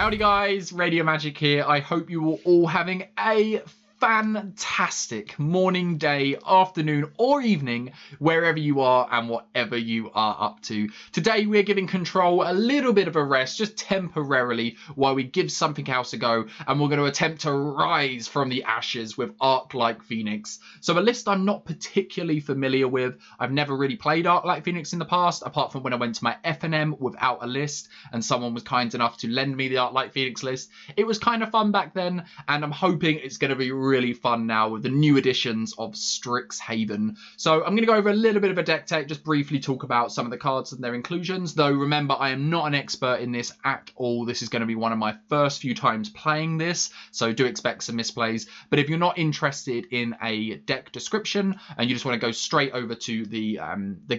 Howdy guys, Radio Magic here. I hope you are all having a fantastic morning, day, afternoon or evening wherever you are and whatever you are up to. Today we're giving Control a little bit of a rest, just temporarily, while we give something else a go, and we're going to attempt to rise from the ashes with Arclight Phoenix. So a list I'm not particularly familiar with. I've never really played Arclight Phoenix in the past, apart from when I went to my FNM without a list and someone was kind enough to lend me the Arclight Phoenix list. It was kind of fun back then, and I'm hoping it's going to be really fun now with the new editions of Strixhaven. So I'm going to go over a little bit of a deck tech, just briefly talk about some of the cards and their inclusions, though remember I am not an expert in this at all. This is going to be one of my first few times playing this, so do expect some misplays. But if you're not interested in a deck description and you just want to go straight over to the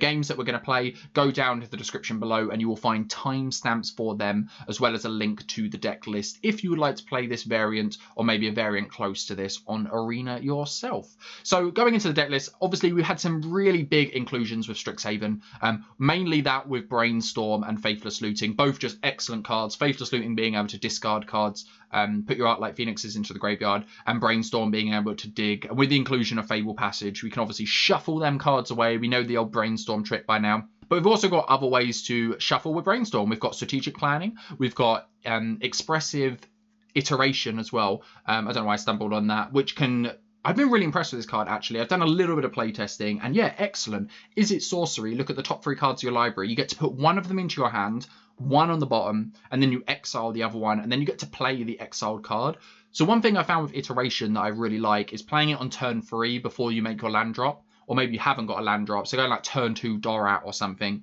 games that we're going to play, go down to the description below and you will find timestamps for them, as well as a link to the deck list if you would like to play this variant or maybe a variant close to this on Arena yourself. So going into the deck list, obviously we had some really big inclusions with Strixhaven, mainly that with Brainstorm and Faithless Looting, both just excellent cards. Faithless Looting being able to discard cards, put your Arclight Phoenixes into the graveyard, and Brainstorm being able to dig. And with the inclusion of Fable Passage, we can obviously shuffle them cards away. We know the old Brainstorm trick by now. But we've also got other ways to shuffle with Brainstorm. We've got Strategic Planning. We've got Expressive Iteration as well. I don't know why I stumbled on that, which can... I've been really impressed with this card, actually. I've done a little bit of play testing, and yeah, excellent. Izzet Sorcery. Look at the top 3 cards of your library. You get to put one of them into your hand, one on the bottom, and then you exile the other one, and then you get to play the exiled card. So one thing I found with Iteration that I really like is playing it on turn 3 before you make your land drop, or maybe you haven't got a land drop, so going like turn 2 Dorat or something,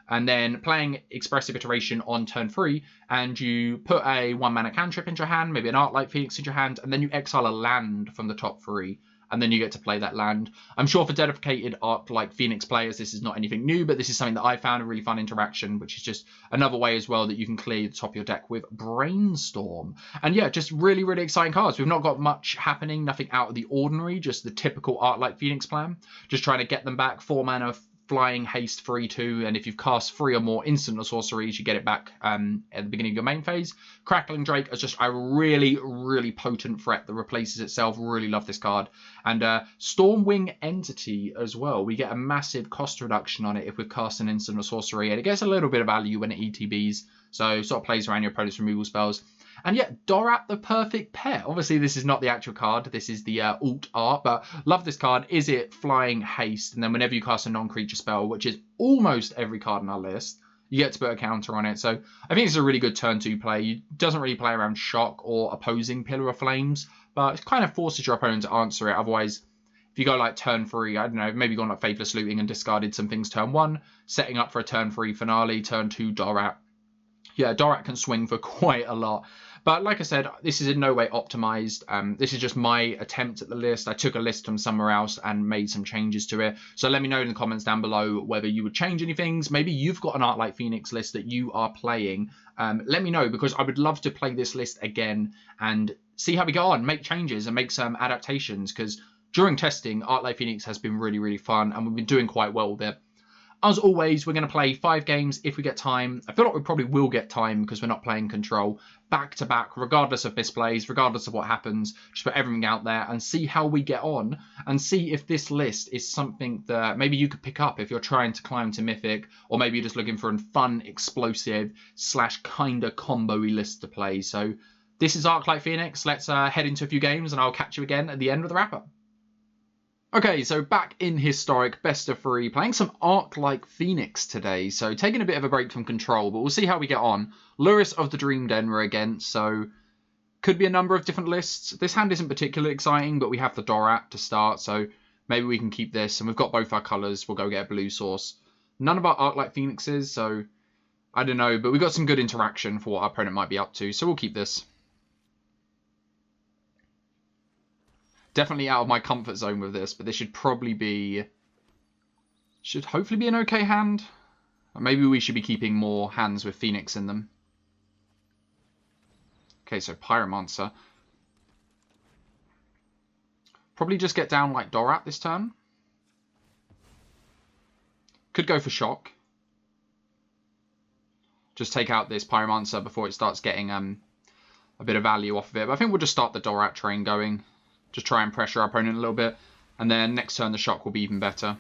and then playing Expressive Iteration on turn 3, and you put a 1-mana cantrip into your hand, maybe an Arclight Phoenix into your hand, and then you exile a land from the top 3, and then you get to play that land. I'm sure for dedicated Arclight Phoenix players, this is not anything new, but this is something that I found a really fun interaction, which is just another way as well that you can clear the top of your deck with Brainstorm. And yeah, just really, really exciting cards. We've not got much happening, nothing out of the ordinary, just the typical Arclight Phoenix plan. Just trying to get them back, 4-mana, flying, haste, 3/2, and if you've cast 3 or more instant or sorceries, you get it back at the beginning of your main phase. Crackling Drake is just a really, really potent threat that replaces itself. Really love this card. And Stormwing Entity as well. We get a massive cost reduction on it if we've cast an instant or sorcery, and it gets a little bit of value when it ETBs, so sort of plays around your opponent's removal spells. And yet, Dorat, the perfect pet. Obviously, this is not the actual card. This is the alt art, but love this card. Izzet Flying Haste, and then whenever you cast a non-creature spell, which is almost every card on our list, you get to put a counter on it. So I think it's a really good turn 2 play. It doesn't really play around Shock or opposing Pillar of Flames, but it kind of forces your opponent to answer it. Otherwise, if you go like turn 3, I don't know, maybe gone like Faithless Looting and discarded some things turn 1, setting up for a turn 3 finale, turn 2 Dorat. Yeah, Dorat can swing for quite a lot. But like I said, this is in no way optimized. This is just my attempt at the list. I took a list from somewhere else and made some changes to it. So let me know in the comments down below whether you would change any things. Maybe you've got an Arclight Phoenix list that you are playing. Let me know, because I would love to play this list again and see how we go on, make changes and make some adaptations. Because during testing, Arclight Phoenix has been really, really fun and we've been doing quite well with it. As always, we're going to play 5 games if we get time. I feel like we probably will get time because we're not playing Control back to back, regardless of misplays, regardless of what happens. Just put everything out there and see how we get on and see if this list is something that maybe you could pick up if you're trying to climb to Mythic, or maybe you're just looking for a fun, explosive / kinda combo-y list to play. So this is Arclight Phoenix. Let's head into a few games and I'll catch you again at the end of the wrap-up. Okay, so back in Historic, best of 3, playing some Arclight Phoenix today. So taking a bit of a break from Control, but we'll see how we get on. Lurrus of the Dream Den we're against, so could be a number of different lists. This hand isn't particularly exciting, but we have the Dorat to start, so maybe we can keep this. And we've got both our colours. We'll go get a blue source. None of our Arclight Phoenixes, so I don't know, but we've got some good interaction for what our opponent might be up to, so we'll keep this. Definitely out of my comfort zone with this, but this should probably be... should hopefully be an okay hand. Or maybe we should be keeping more hands with Phoenix in them. Okay, so Pyromancer. Probably just get down like Dorat this turn. Could go for Shock. Just take out this Pyromancer before it starts getting a bit of value off of it. But I think we'll just start the Dorat train going. Just try and pressure our opponent a little bit. And then next turn the shock will be even better.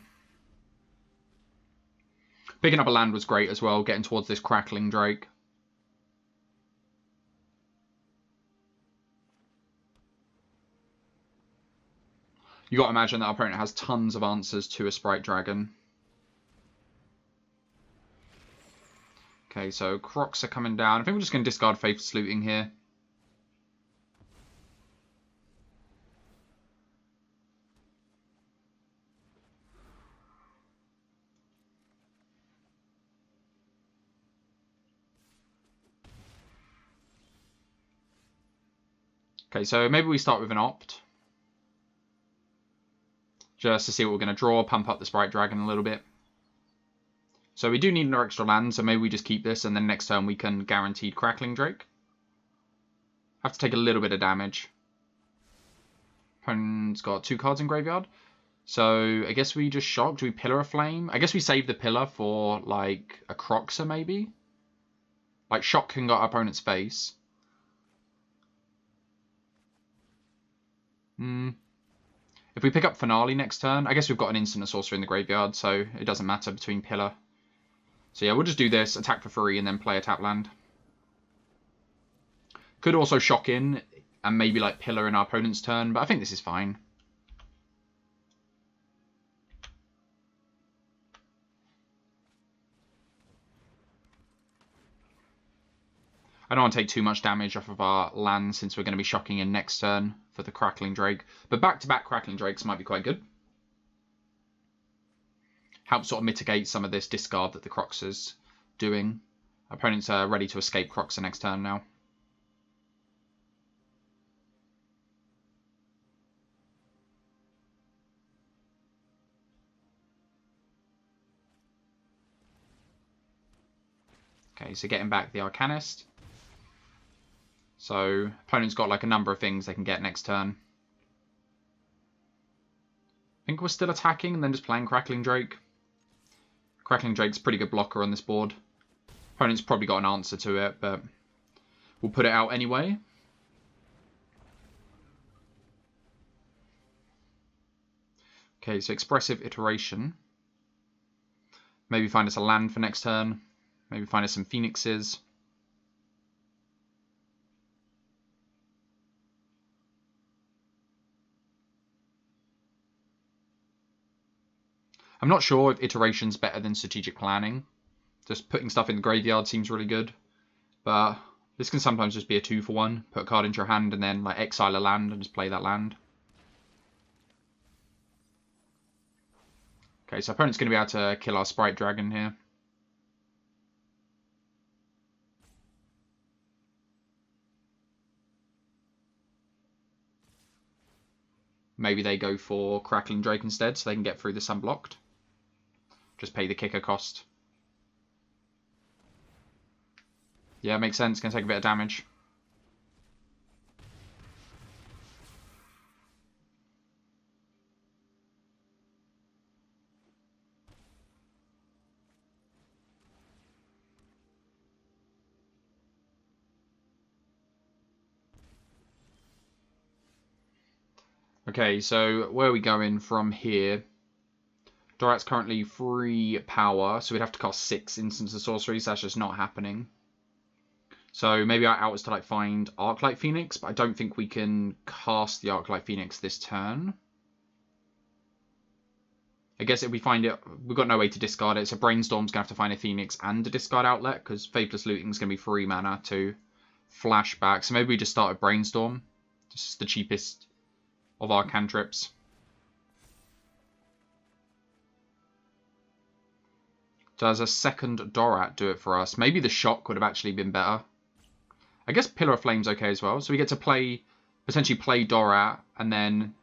Picking up a land was great as well, getting towards this Crackling Drake. You got to imagine that our opponent has tons of answers to a Sprite Dragon. Okay, so Crocs are coming down. I think we're just going to discard Faithless Looting here. Okay, so maybe we start with an Opt. Just to see what we're going to draw, pump up the Sprite Dragon a little bit. So we do need another extra land, so maybe we just keep this, and then next turn we can guaranteed Crackling Drake. Have to take a little bit of damage. Opponent's got 2 cards in graveyard. So I guess we just shock. Do we Pillar of Flame? I guess we save the Pillar for, like, a Croxer, maybe? Like, shock can go our opponent's face. If we pick up Finale next turn, I guess we've got an instant and sorcerer in the graveyard, so it doesn't matter between Pillar. So yeah, we'll just do this, attack for free, and then play a tap land. Could also shock in, and maybe like Pillar in our opponent's turn, but I think this is fine. I don't want to take too much damage off of our land since we're going to be shocking in next turn for the Crackling Drake. But back-to-back Crackling Drakes might be quite good. Helps sort of mitigate some of this discard that the Croxer's doing. Opponents are ready to escape Croxer next turn now. Okay, so getting back the Arcanist. So, opponent's got like a number of things they can get next turn. I think we're still attacking and then just playing Crackling Drake. Crackling Drake's a pretty good blocker on this board. Opponent's probably got an answer to it, but we'll put it out anyway. Okay, so Expressive Iteration. Maybe find us a land for next turn. Maybe find us some Phoenixes. I'm not sure if Iteration's better than Strategic Planning. Just putting stuff in the graveyard seems really good. But this can sometimes just be a 2-for-1. Put a card into your hand and then like exile a land and just play that land. Okay, so opponent's going to be able to kill our Sprite Dragon here. Maybe they go for Crackling Drake instead so they can get through this unblocked. Just pay the kicker cost. Yeah, makes sense. Going to take a bit of damage. Okay, so where are we going from here? Dorat's currently 3 power, so we'd have to cast 6 instants of sorceries. That's just not happening. So maybe our out is to like find Arclight Phoenix, but I don't think we can cast the Arclight Phoenix this turn. I guess if we find it, we've got no way to discard it, so Brainstorm's going to have to find a Phoenix and a discard outlet, because Faithless Looting is going to be 3 mana to flashback. So maybe we just start with Brainstorm. This is the cheapest of our cantrips. Does a second Dorat do it for us? Maybe the shock would have actually been better. I guess Pillar of Flame's okay as well. So we get to play, potentially play Dorat, and then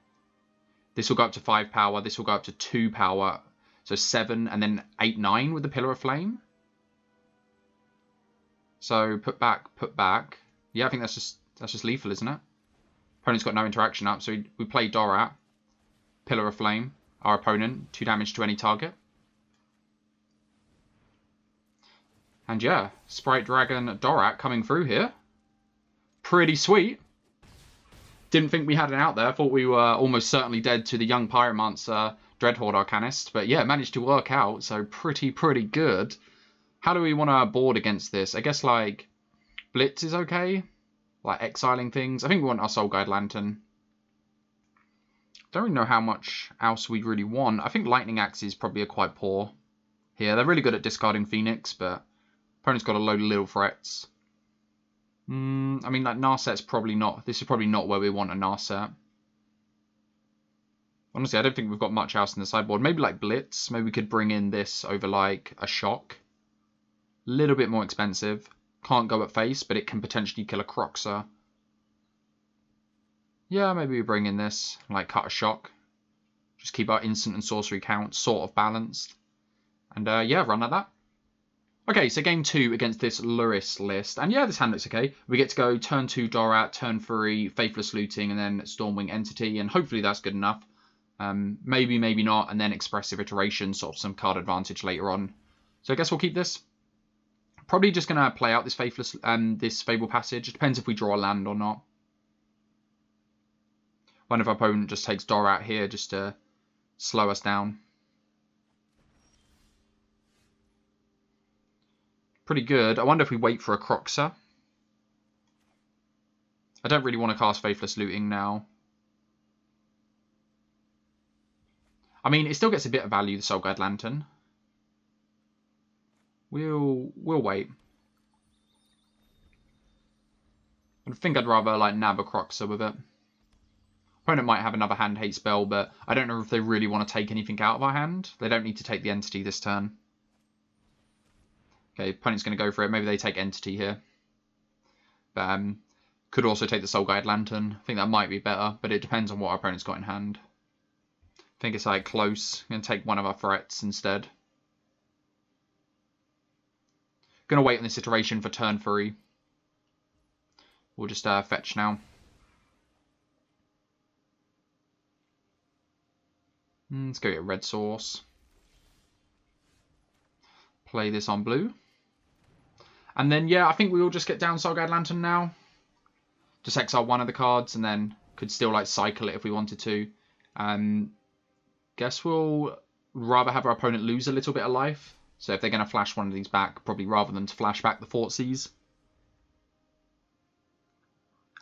this will go up to 5 power, this will go up to 2 power, so 7, and then 8, 9 with the Pillar of Flame. So put back, put back. Yeah, I think that's just lethal, isn't it? Opponent's got no interaction up, so we play Dorat, Pillar of Flame, our opponent, 2 damage to any target. And yeah, Sprite Dragon Dorat coming through here. Pretty sweet. Didn't think we had it out there. Thought we were almost certainly dead to the young Pyromancer Dreadhorde Arcanist. But yeah, managed to work out. So pretty good. How do we want to board against this? I guess like Blitz is okay. Like exiling things. I think we want our Soul Guide Lantern. Don't really know how much else we'd really want. I think Lightning Axe is probably quite poor here. They're really good at discarding Phoenix, but opponent's got a load of little threats. I mean, like Narset's probably not. This is probably not where we want a Narset. Honestly, I don't think we've got much else in the sideboard. Maybe like Blitz. Maybe we could bring in this over like a Shock. Little bit more expensive. Can't go at face, but it can potentially kill a Croxer. Yeah, maybe we bring in this, like cut a Shock. Just keep our instant and sorcery count sort of balanced. And yeah, run like that. Okay, so game 2 against this Luris list. And yeah, this hand looks okay. We get to go turn 2 Dorat, turn 3 Faithless Looting, and then Stormwing Entity. And hopefully that's good enough. Maybe, maybe not. And then Expressive Iteration, sort of some card advantage later on. So I guess we'll keep this. Probably just going to play out this this Fable Passage. It depends if we draw a land or not. One of our opponent just takes Dorat here just to slow us down. Pretty good. I wonder if we wait for a Croxer. I don't really want to cast Faithless Looting now. I mean, it still gets a bit of value, the Soul Guide Lantern. We'll wait. I think I'd rather like nab a Croxer with it. Opponent might have another hand hate spell, but I don't know if they really want to take anything out of our hand. They don't need to take the Entity this turn. Okay, opponent's going to go for it. Maybe they take Entity here. But could also take the Soul Guide Lantern. I think that might be better, but it depends on what our opponent's got in hand. I think it's like close. I'm going to take one of our threats instead. Going to wait on this iteration for turn 3. We'll just fetch now. Let's go get red source. Play this on blue. And then, yeah, I think we will just get down Soul Guide Lantern now. Just exile one of the cards and then could still like cycle it if we wanted to. Guess we'll rather have our opponent lose a little bit of life. So if they're going to flash one of these back, probably rather than to flash back the Four.Vs.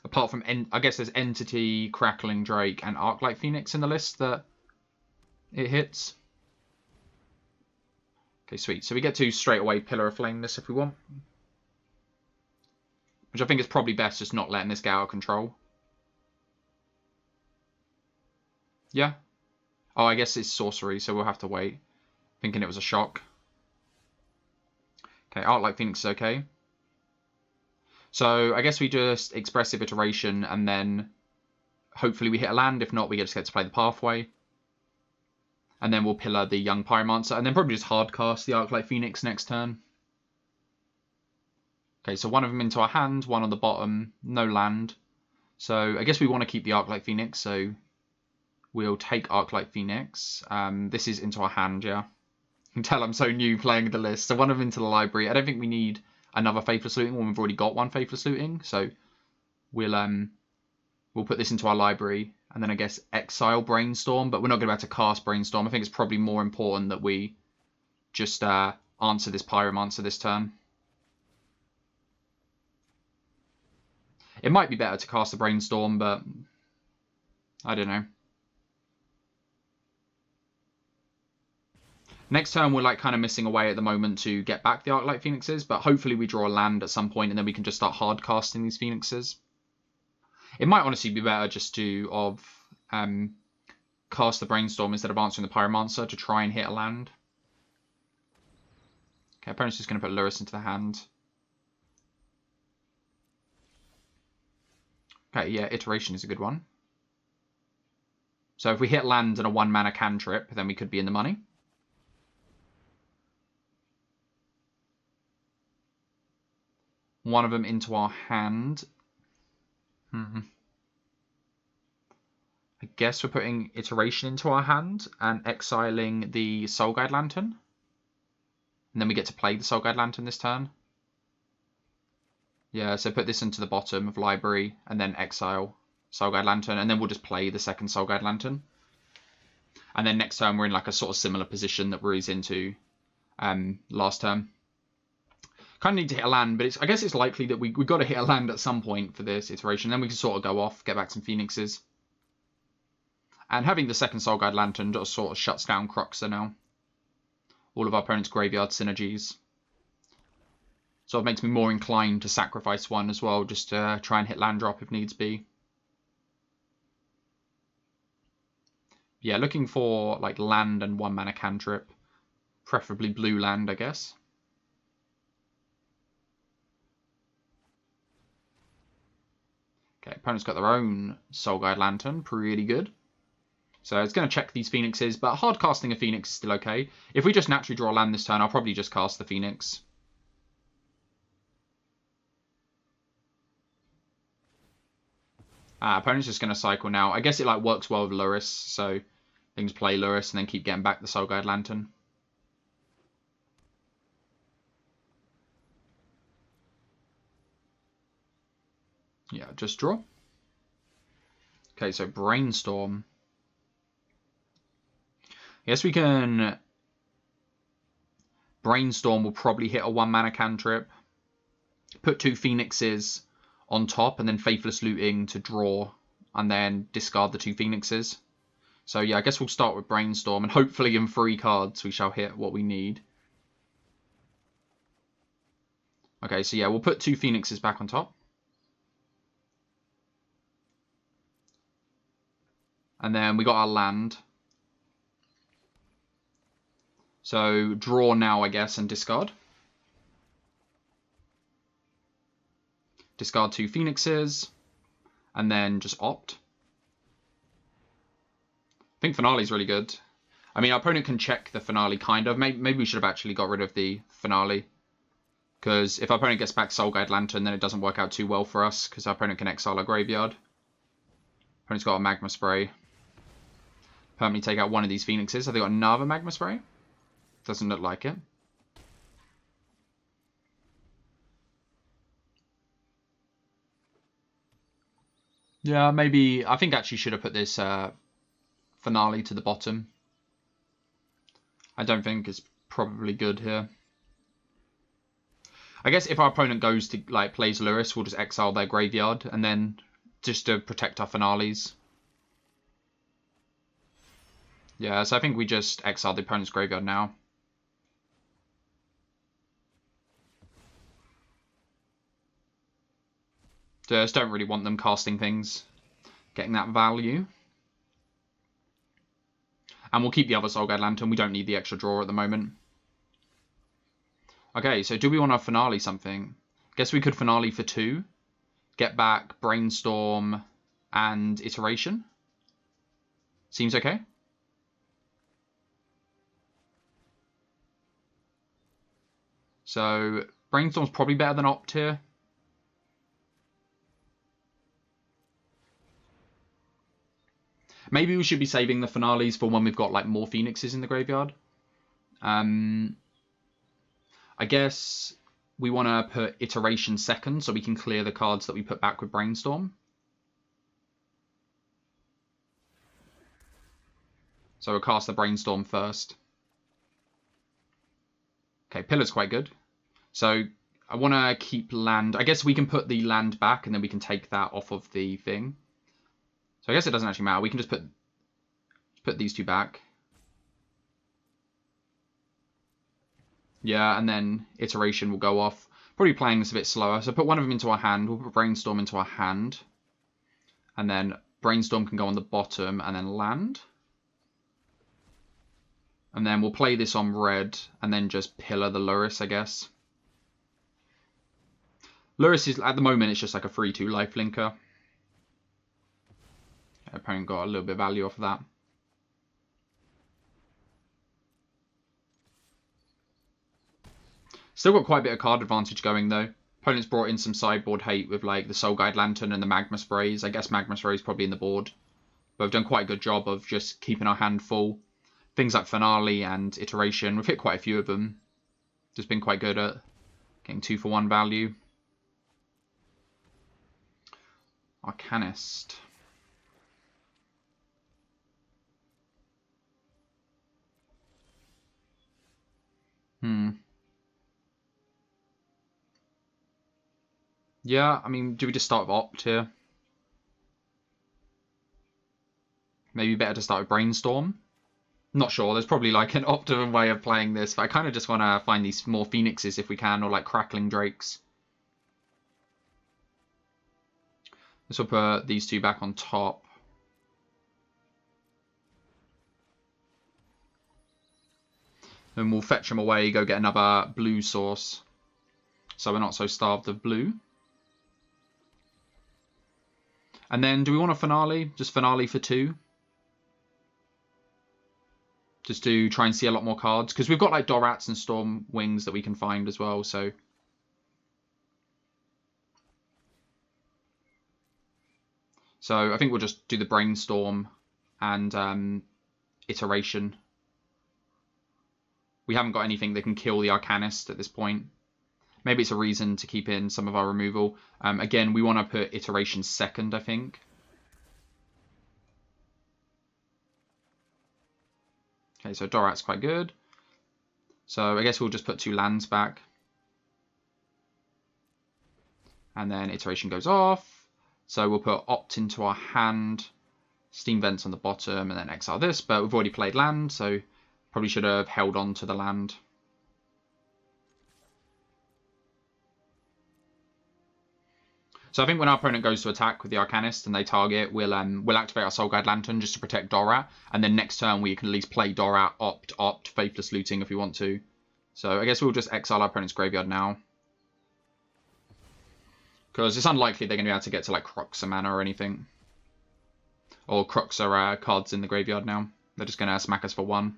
Apart from, I guess there's Entity, Crackling Drake, and Arclight Phoenix in the list that it hits. Okay, sweet. So we get to straight away Pillar of Flame this if we want. Which I think is probably best just not letting this get out of control. Yeah. Oh, I guess it's sorcery, so we'll have to wait. Thinking it was a shock. Okay, Arclight Phoenix is okay. So I guess we just Expressive Iteration and then hopefully we hit a land. If not, we just get to play the Pathway. And then we'll pillar the young Pyromancer and then probably just hard cast the Arclight Phoenix next turn. Okay, so one of them into our hand, one on the bottom, no land. So I guess we want to keep the Arclight Phoenix, so we'll take Arclight Phoenix. This is into our hand, yeah. You can tell I'm so new playing the list. So one of them into the library. I don't think we need another Faithless Looting when we've already got one Faithless Looting. So we'll put this into our library and then I guess exile Brainstorm. But we're not going to be able to cast Brainstorm. I think it's probably more important that we just answer this Pyromancer this turn. It might be better to cast the Brainstorm, but I don't know. Next turn, we're like kind of missing away at the moment to get back the Arclight Phoenixes, but hopefully we draw a land at some point and then we can just start hard casting these Phoenixes. It might honestly be better just to cast the Brainstorm instead of answering the Pyromancer to try and hit a land. Okay, opponent's just going to put Luris into the hand. Okay, yeah, Iteration is a good one. So if we hit land and a 1-mana cantrip, then we could be in the money. One of them into our hand. I guess we're putting Iteration into our hand and exiling the Soul Guide Lantern. And then we get to play the Soul Guide Lantern this turn. Yeah, so put this into the bottom of library and then exile Soul Guide Lantern, and then we'll just play the second Soul Guide Lantern. And then next turn we're in like a sort of similar position that we're into last turn. Kind of need to hit a land, but I guess it's likely that we've got to hit a land at some point for this iteration. Then we can sort of go off, get back some Phoenixes. And having the second Soul Guide Lantern just sort of shuts down Cruxer now. All of our opponent's graveyard synergies. So it makes me more inclined to sacrifice one as well, just to try and hit land drop if needs be. Yeah, looking for like land and 1-mana cantrip. Preferably blue land, I guess. Okay, opponent's got their own Soul Guide Lantern. Pretty good. So it's going to check these Phoenixes, but hard casting a Phoenix is still okay. If we just naturally draw land this turn, I'll probably just cast the Phoenix. Opponent's just going to cycle now. I guess it like works well with Lurrus, so things play Lurrus and then keep getting back the Soul Guide Lantern. Yeah, just draw. Okay, so Brainstorm. Yes, we can... Brainstorm will probably hit a 1-mana cantrip. Put 2 Phoenixes on top and then Faithless Looting to draw. And then discard the 2 Phoenixes. So yeah, I guess we'll start with Brainstorm. And hopefully in 3 cards we shall hit what we need. Okay, so yeah, we'll put 2 Phoenixes back on top. And then we got our land. So draw now, I guess, and discard. Discard 2 Phoenixes. And then just opt. I think Finale is really good. I mean, our opponent can check the Finale, kind of. Maybe we should have actually got rid of the Finale. Because if our opponent gets back Soul Guide Lantern, then it doesn't work out too well for us. Because our opponent can exile our graveyard. Opponent's got a Magma Spray. Permanently take out one of these Phoenixes. Have they got another Magma Spray? Doesn't look like it. Yeah, maybe... I think actually should have put this Finale to the bottom. I don't think it's probably good here. I guess if our opponent goes to, like, plays Lurrus, we'll just exile their graveyard. And then just to protect our Finales. Yeah, so I think we just exile the opponent's graveyard now. Just don't really want them casting things, getting that value. And we'll keep the other Soul Guide Lantern. We don't need the extra draw at the moment. Okay, so do we want to Finale something? Guess we could Finale for 2. Get back Brainstorm and Iteration. Seems okay. So Brainstorm's probably better than Opt here. Maybe we should be saving the Finales for when we've got like more Phoenixes in the graveyard. I guess we want to put Iteration second so we can clear the cards that we put back with Brainstorm. So we'll cast the Brainstorm first. Okay, Pillar's quite good. So I want to keep land. I guess we can put the land back and then we can take that off of the thing. So I guess it doesn't actually matter. We can just put these 2 back. Yeah, and then Iteration will go off. Probably playing this a bit slower. So put one of them into our hand. We'll put Brainstorm into our hand. And then Brainstorm can go on the bottom and then land. And then we'll play this on red and then just pillar the Lurrus, I guess. Lurrus is, at the moment, it's just like a 3/2 lifelinker. Opponent got a little bit of value off of that. Still got quite a bit of card advantage going, though. Opponent's brought in some sideboard hate with like the Soul Guide Lantern and the Magma Sprays. I guess Magma Sprays probably in the board. But we've done quite a good job of just keeping our hand full. Things like Finale and Iteration, we've hit quite a few of them. Just been quite good at getting 2-for-1 value. Arcanist. Yeah, I mean, do we just start with Opt here? Maybe better to start with Brainstorm? Not sure. There's probably like an optimum way of playing this, but I kind of just want to find these more Phoenixes if we can, or like Crackling Drakes. This will put these two back on top. Then we'll fetch them away, go get another blue source. So we're not so starved of blue. And then do we want a finale? Just finale for 2? Just to try and see a lot more cards. Because we've got like Dorats and Storm Wings that we can find as well, so... So I think we'll just do the Brainstorm and Iteration. We haven't got anything that can kill the Arcanist at this point. Maybe it's a reason to keep in some of our removal. Again, we want to put Iteration second, I think. Okay, so Dorat's quite good. So I guess we'll just put 2 lands back. And then Iteration goes off. So we'll put Opt into our hand. Steam Vents on the bottom and then exile this. But we've already played land, so probably should have held on to the land. So I think when our opponent goes to attack with the Arcanist and they target, we'll activate our Soul Guide Lantern just to protect Dorat. And then next turn we can at least play Dorat, Opt, Faithless Looting if we want to. So I guess we'll just exile our opponent's graveyard now. Because it's unlikely they're going to be able to get to like Croxa mana or anything. Or Croxa cards in the graveyard now. They're just going to smack us for 1.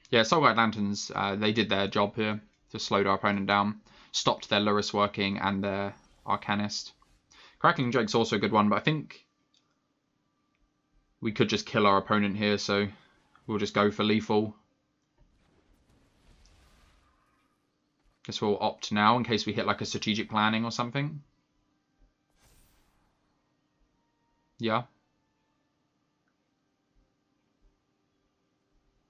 Yeah, Soul Guide Lanterns, they did their job here to slow our opponent down. Stopped their Lurrus working and their Arcanist. Crackling Drake's also a good one, but I think we could just kill our opponent here, so we'll just go for lethal. Guess we'll Opt now in case we hit like a strategic planning or something. Yeah.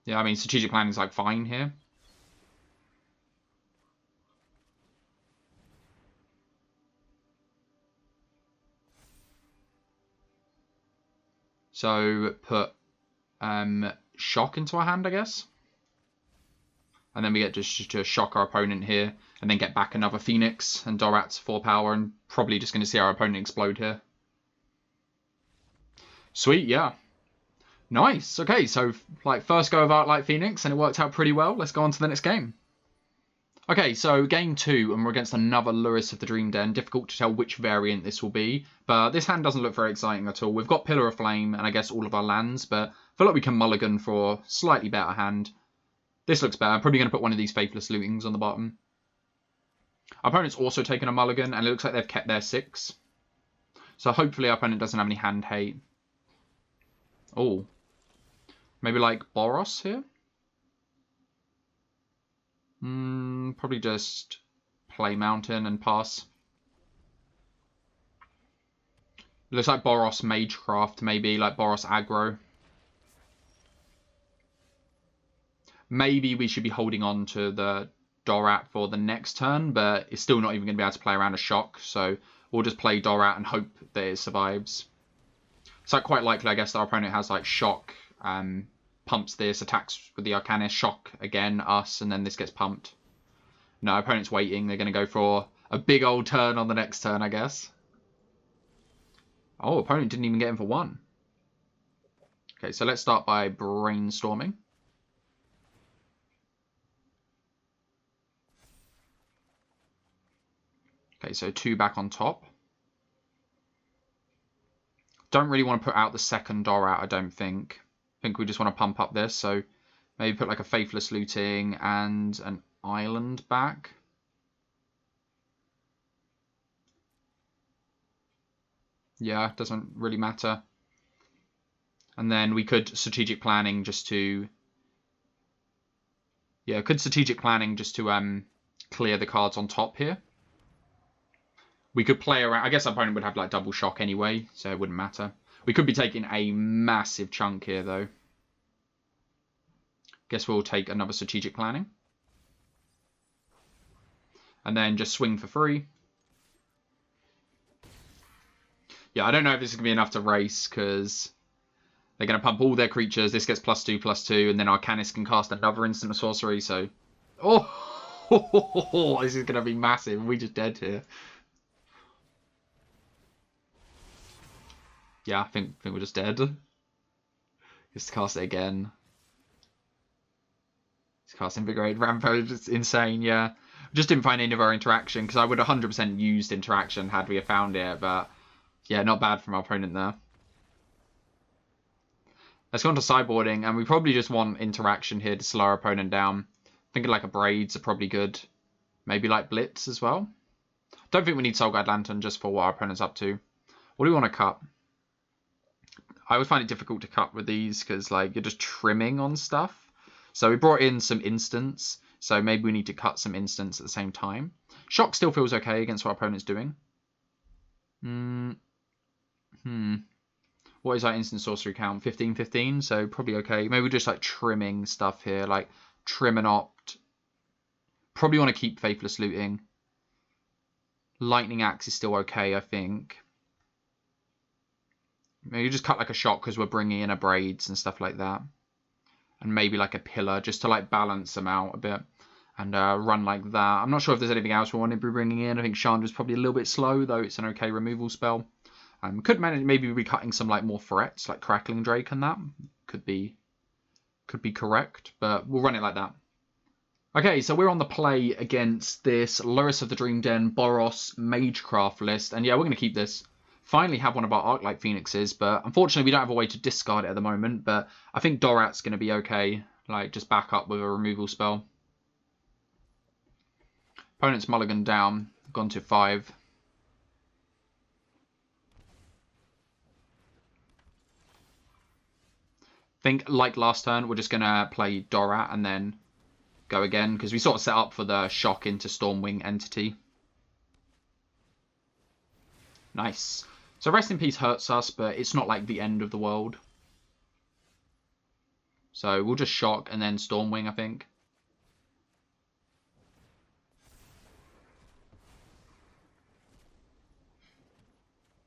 Yeah, I mean, strategic planning is like fine here. So put Shock into our hand, I guess. And then we get just to shock our opponent here. And then get back another Phoenix and Dorat's 4 power. And probably just going to see our opponent explode here. Sweet, yeah. Nice. Okay, so like first go of Arclight Phoenix, and it worked out pretty well. Let's go on to the next game. Okay, so game 2, and we're against another Lurrus of the Dream Den. Difficult to tell which variant this will be, but this hand doesn't look very exciting at all. We've got Pillar of Flame and I guess all of our lands, but I feel like we can mulligan for a slightly better hand. This looks better. I'm probably going to put one of these Faithless Lootings on the bottom. Our opponent's also taken a mulligan, and it looks like they've kept their 6. So hopefully our opponent doesn't have any hand hate. Oh. Maybe like Boros here? Probably just play Mountain and pass. Looks like Boros Magecraft, maybe like Boros Aggro. Maybe we should be holding on to the Dorat for the next turn, but it's still not even going to be able to play around a shock, so we'll just play Dorat and hope that it survives. It's like quite likely, I guess, that our opponent has like shock, pumps this, attacks with the Arcanist, shock again, us, and then this gets pumped. No, our opponent's waiting. They're going to go for a big old turn on the next turn, I guess. Oh, opponent didn't even get in for 1. Okay, so let's start by brainstorming. Okay, so 2 back on top. Don't really want to put out the second Dorat, I don't think. I think we just want to pump up this, so maybe put like a Faithless Looting and an Island back. Yeah, doesn't really matter. And then we could strategic planning just to Yeah, good strategic planning just to clear the cards on top here. We could play around. I guess our opponent would have like double shock anyway, so it wouldn't matter. We could be taking a massive chunk here, though. Guess we'll take another strategic planning. And then just swing for free. Yeah, I don't know if this is going to be enough to race, because they're going to pump all their creatures. This gets +2/+2, and then Arcanist can cast another instant of sorcery, so... Oh, this is going to be massive. We just dead here. Yeah, I think we're just dead. Just cast it again. Just cast Invigorate Rampage. It's insane, yeah. Just didn't find any of our interaction, because I would 100% used interaction had we found it, but yeah, not bad from our opponent there. Let's go on to sideboarding, and we probably just want interaction here to slow our opponent down. Thinking like a Braids are probably good. Maybe like Blitz as well. Don't think we need Soul Guide Lantern just for what our opponent's up to. What do we want to cut? I always find it difficult to cut with these because like you're just trimming on stuff. So we brought in some instants. So maybe we need to cut some instants at the same time. Shock still feels okay against what our opponent's doing. What is our instant sorcery count? 15/15, so probably okay. Maybe we're just like trimming stuff here, like trim and opt. Probably want to keep Faithless Looting. Lightning Axe is still okay, I think. Maybe just cut like a Shock because we're bringing in a Braids and stuff like that. And maybe like a Pillar just to like balance them out a bit. And run like that. I'm not sure if there's anything else we want to be bringing in. I think Chandra's probably a little bit slow, though it's an okay removal spell. Could manage maybe be cutting some like more threats, like Crackling Drake and that. Could be correct, but we'll run it like that. Okay, so we're on the play against this Lurrus of the Dream Den, Boros, Magecraft list. And yeah, we're going to keep this. Finally have one of our Arclight Phoenixes, but unfortunately we don't have a way to discard it at the moment. But I think Dorat's going to be okay. Like, just back up with a removal spell. Opponent's mulligan down, gone to 5. Think like last turn, we're just going to play Dorat and then go again, because we sort of set up for the shock into Stormwing Entity. Nice. So Rest in Peace hurts us, but it's not like the end of the world. So we'll just shock and then Stormwing, I think.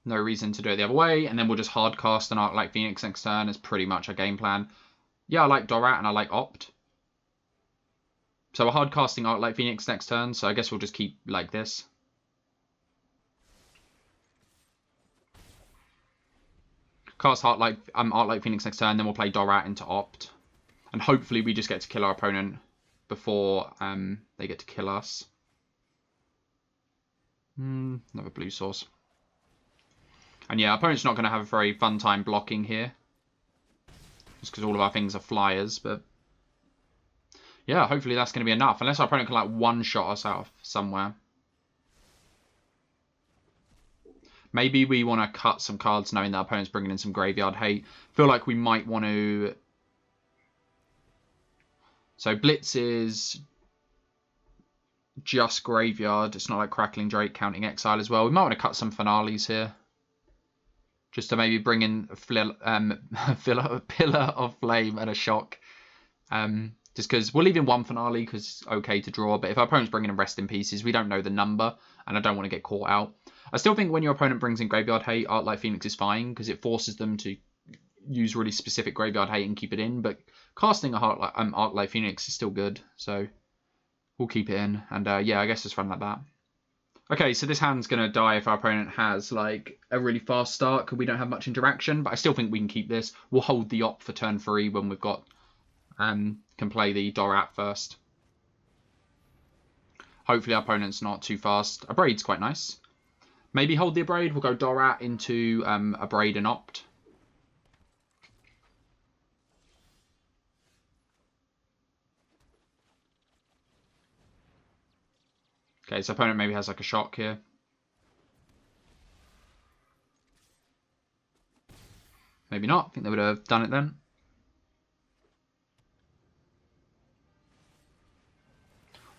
No reason to do it the other way, and then we'll just hard cast an Arclight Phoenix next turn. Is pretty much our game plan. Yeah, I like Dorat and I like Opt. So we're hard casting Arclight Phoenix next turn, so I guess we'll just keep like this. Cast Arclight Phoenix next turn, then we'll play Dorat into Opt. And hopefully we just get to kill our opponent before they get to kill us. Another blue source. And yeah, our opponent's not going to have a very fun time blocking here. Just because all of our things are flyers, but... yeah, hopefully that's going to be enough. Unless our opponent can like one-shot us out of somewhere. Maybe we want to cut some cards knowing that our opponent's bringing in some graveyard hate. Feel like we might want to... so Blitz is just graveyard. It's not like Crackling Drake counting exile as well. We might want to cut some finales here. Just to maybe bring in a Pillar of Flame and a Shock. Just because we're leaving one finale because it's okay to draw. But if our opponent's bringing in Rest in Pieces, we don't know the number. And I don't want to get caught out. I still think when your opponent brings in Graveyard Hate, Arclight Phoenix is fine. Because it forces them to use really specific Graveyard Hate and keep it in. But casting a Arclight Phoenix is still good. So we'll keep it in. And yeah, I guess just run like that. Okay, so this hand's going to die if our opponent has like a really fast start because we don't have much interaction. But I still think we can keep this. We'll hold the Op for turn 3 when we've got... can play the Dorat first. Hopefully our opponent's not too fast. A Braid's quite nice. Maybe hold the Abrade. We'll go Dorat into Abrade and Opt. Okay, so opponent maybe has like a shock here. Maybe not. I think they would have done it then.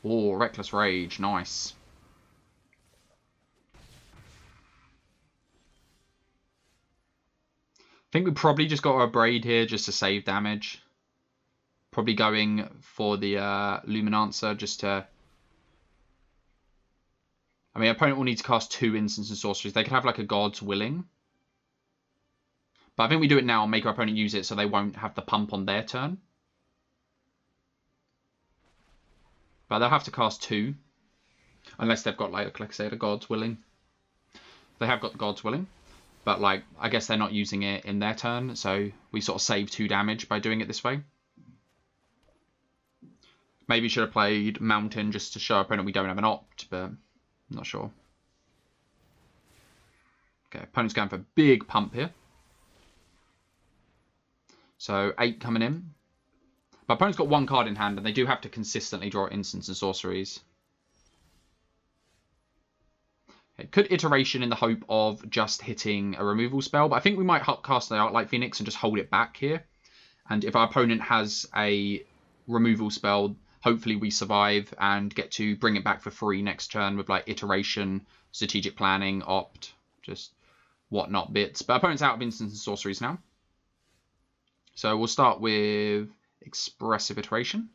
Oh, Reckless Rage. Nice. I think we probably just got our Braid here just to save damage. Probably going for the Luminancer just to... I mean, opponent will need to cast 2 instants and sorceries. They could have like a God's Willing. But I think we do it now and make our opponent use it so they won't have the pump on their turn. But they'll have to cast 2. Unless they've got, like I said, a God's Willing. They have got the God's Willing. But, like, I guess they're not using it in their turn. So we sort of save 2 damage by doing it this way. Maybe should have played Mountain just to show our opponent we don't have an opt. But I'm not sure. Okay, opponent's going for a big pump here. So 8 coming in. But opponent's got 1 card in hand, and they do have to consistently draw instants and sorceries. It could Iteration in the hope of just hitting a removal spell, but I think we might cast the Arclight Phoenix and just hold it back here. And if our opponent has a removal spell, hopefully we survive and get to bring it back for free next turn with like Iteration, Strategic Planning, Opt, just whatnot bits. But opponent's out of instants and sorceries now. So we'll start with Expressive Iteration.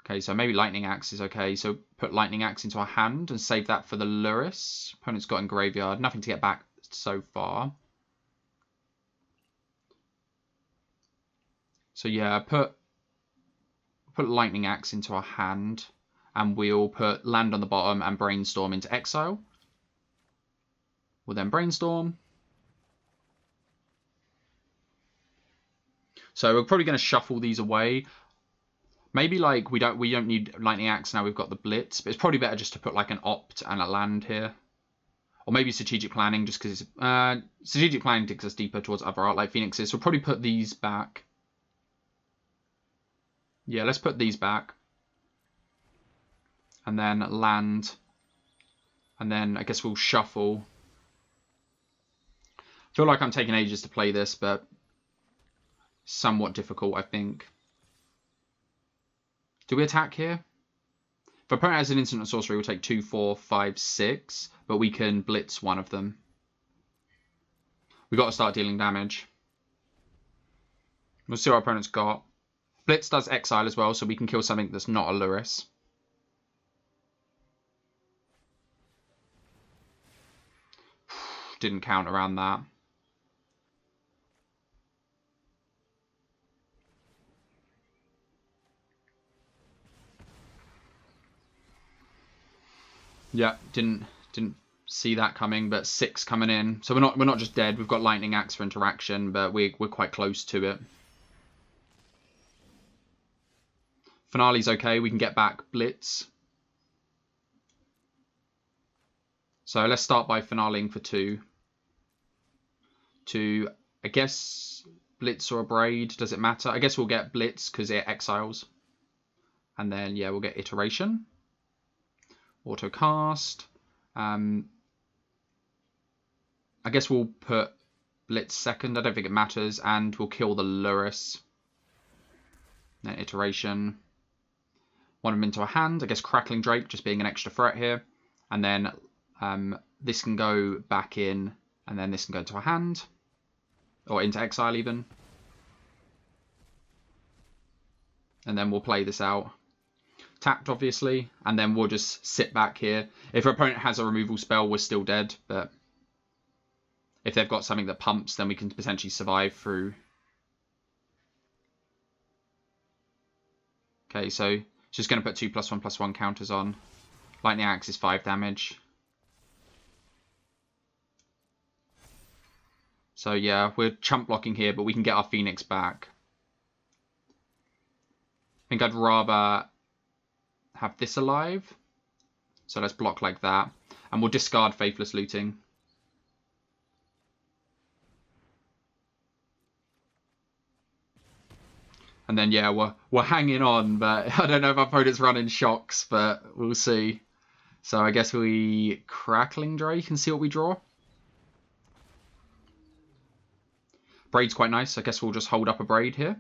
Okay, so maybe Lightning Axe is okay. So put Lightning Axe into our hand and save that for the Luris. Opponent's got in Graveyard. Nothing to get back so far. So yeah, put Lightning Axe into our hand. And we'll put Land on the bottom and Brainstorm into exile. We'll then Brainstorm. So we're probably going to shuffle these away. Maybe like we don't need Lightning Axe now we've got the Blitz, but it's probably better just to put like an Opt and a land here. Or maybe Strategic Planning just because Strategic Planning takes us deeper towards other Arclight Phoenixes. So we'll probably put these back. Yeah, let's put these back. And then land. And then I guess we'll shuffle. I feel like I'm taking ages to play this, but somewhat difficult, I think. Do we attack here? If opponent has an instant or sorcery, we'll take 2, 4, 5, 6, but we can blitz one of them. We've got to start dealing damage. We'll see what our opponent's got. Blitz does exile as well, so we can kill something that's not a Luris. Didn't count around that. Yeah, didn't see that coming, but 6 coming in. So we're not just dead. We've got Lightning Axe for interaction, but we're quite close to it. Finale's okay. We can get back Blitz. So let's start by finaleing for 2. To, I guess, Blitz or a Braid. Does it matter? I guess we'll get Blitz because it exiles. And then, yeah, we'll get Iteration. Auto cast. I guess we'll put Blitz second. I don't think it matters. And we'll kill the Luris. Then Iteration. One of them into a hand. I guess Crackling Drake just being an extra threat here. And then this can go back in. And then this can go into a hand. Or into exile even. And then we'll play this out. Tapped, obviously, and then we'll just sit back here. If our opponent has a removal spell, we're still dead, but if they've got something that pumps, then we can potentially survive through. Okay, so just going to put 2+1/+1 counters on. Lightning Axe is 5 damage. So yeah, we're chump blocking here, but we can get our Phoenix back. I think I'd rather have this alive. So let's block like that. And we'll discard Faithless Looting. And then, yeah, we're hanging on. But I don't know if our opponent's running shocks, but we'll see. So I guess we Crackling Drake and see what we draw. Braid's quite nice. I guess we'll just hold up a Braid here.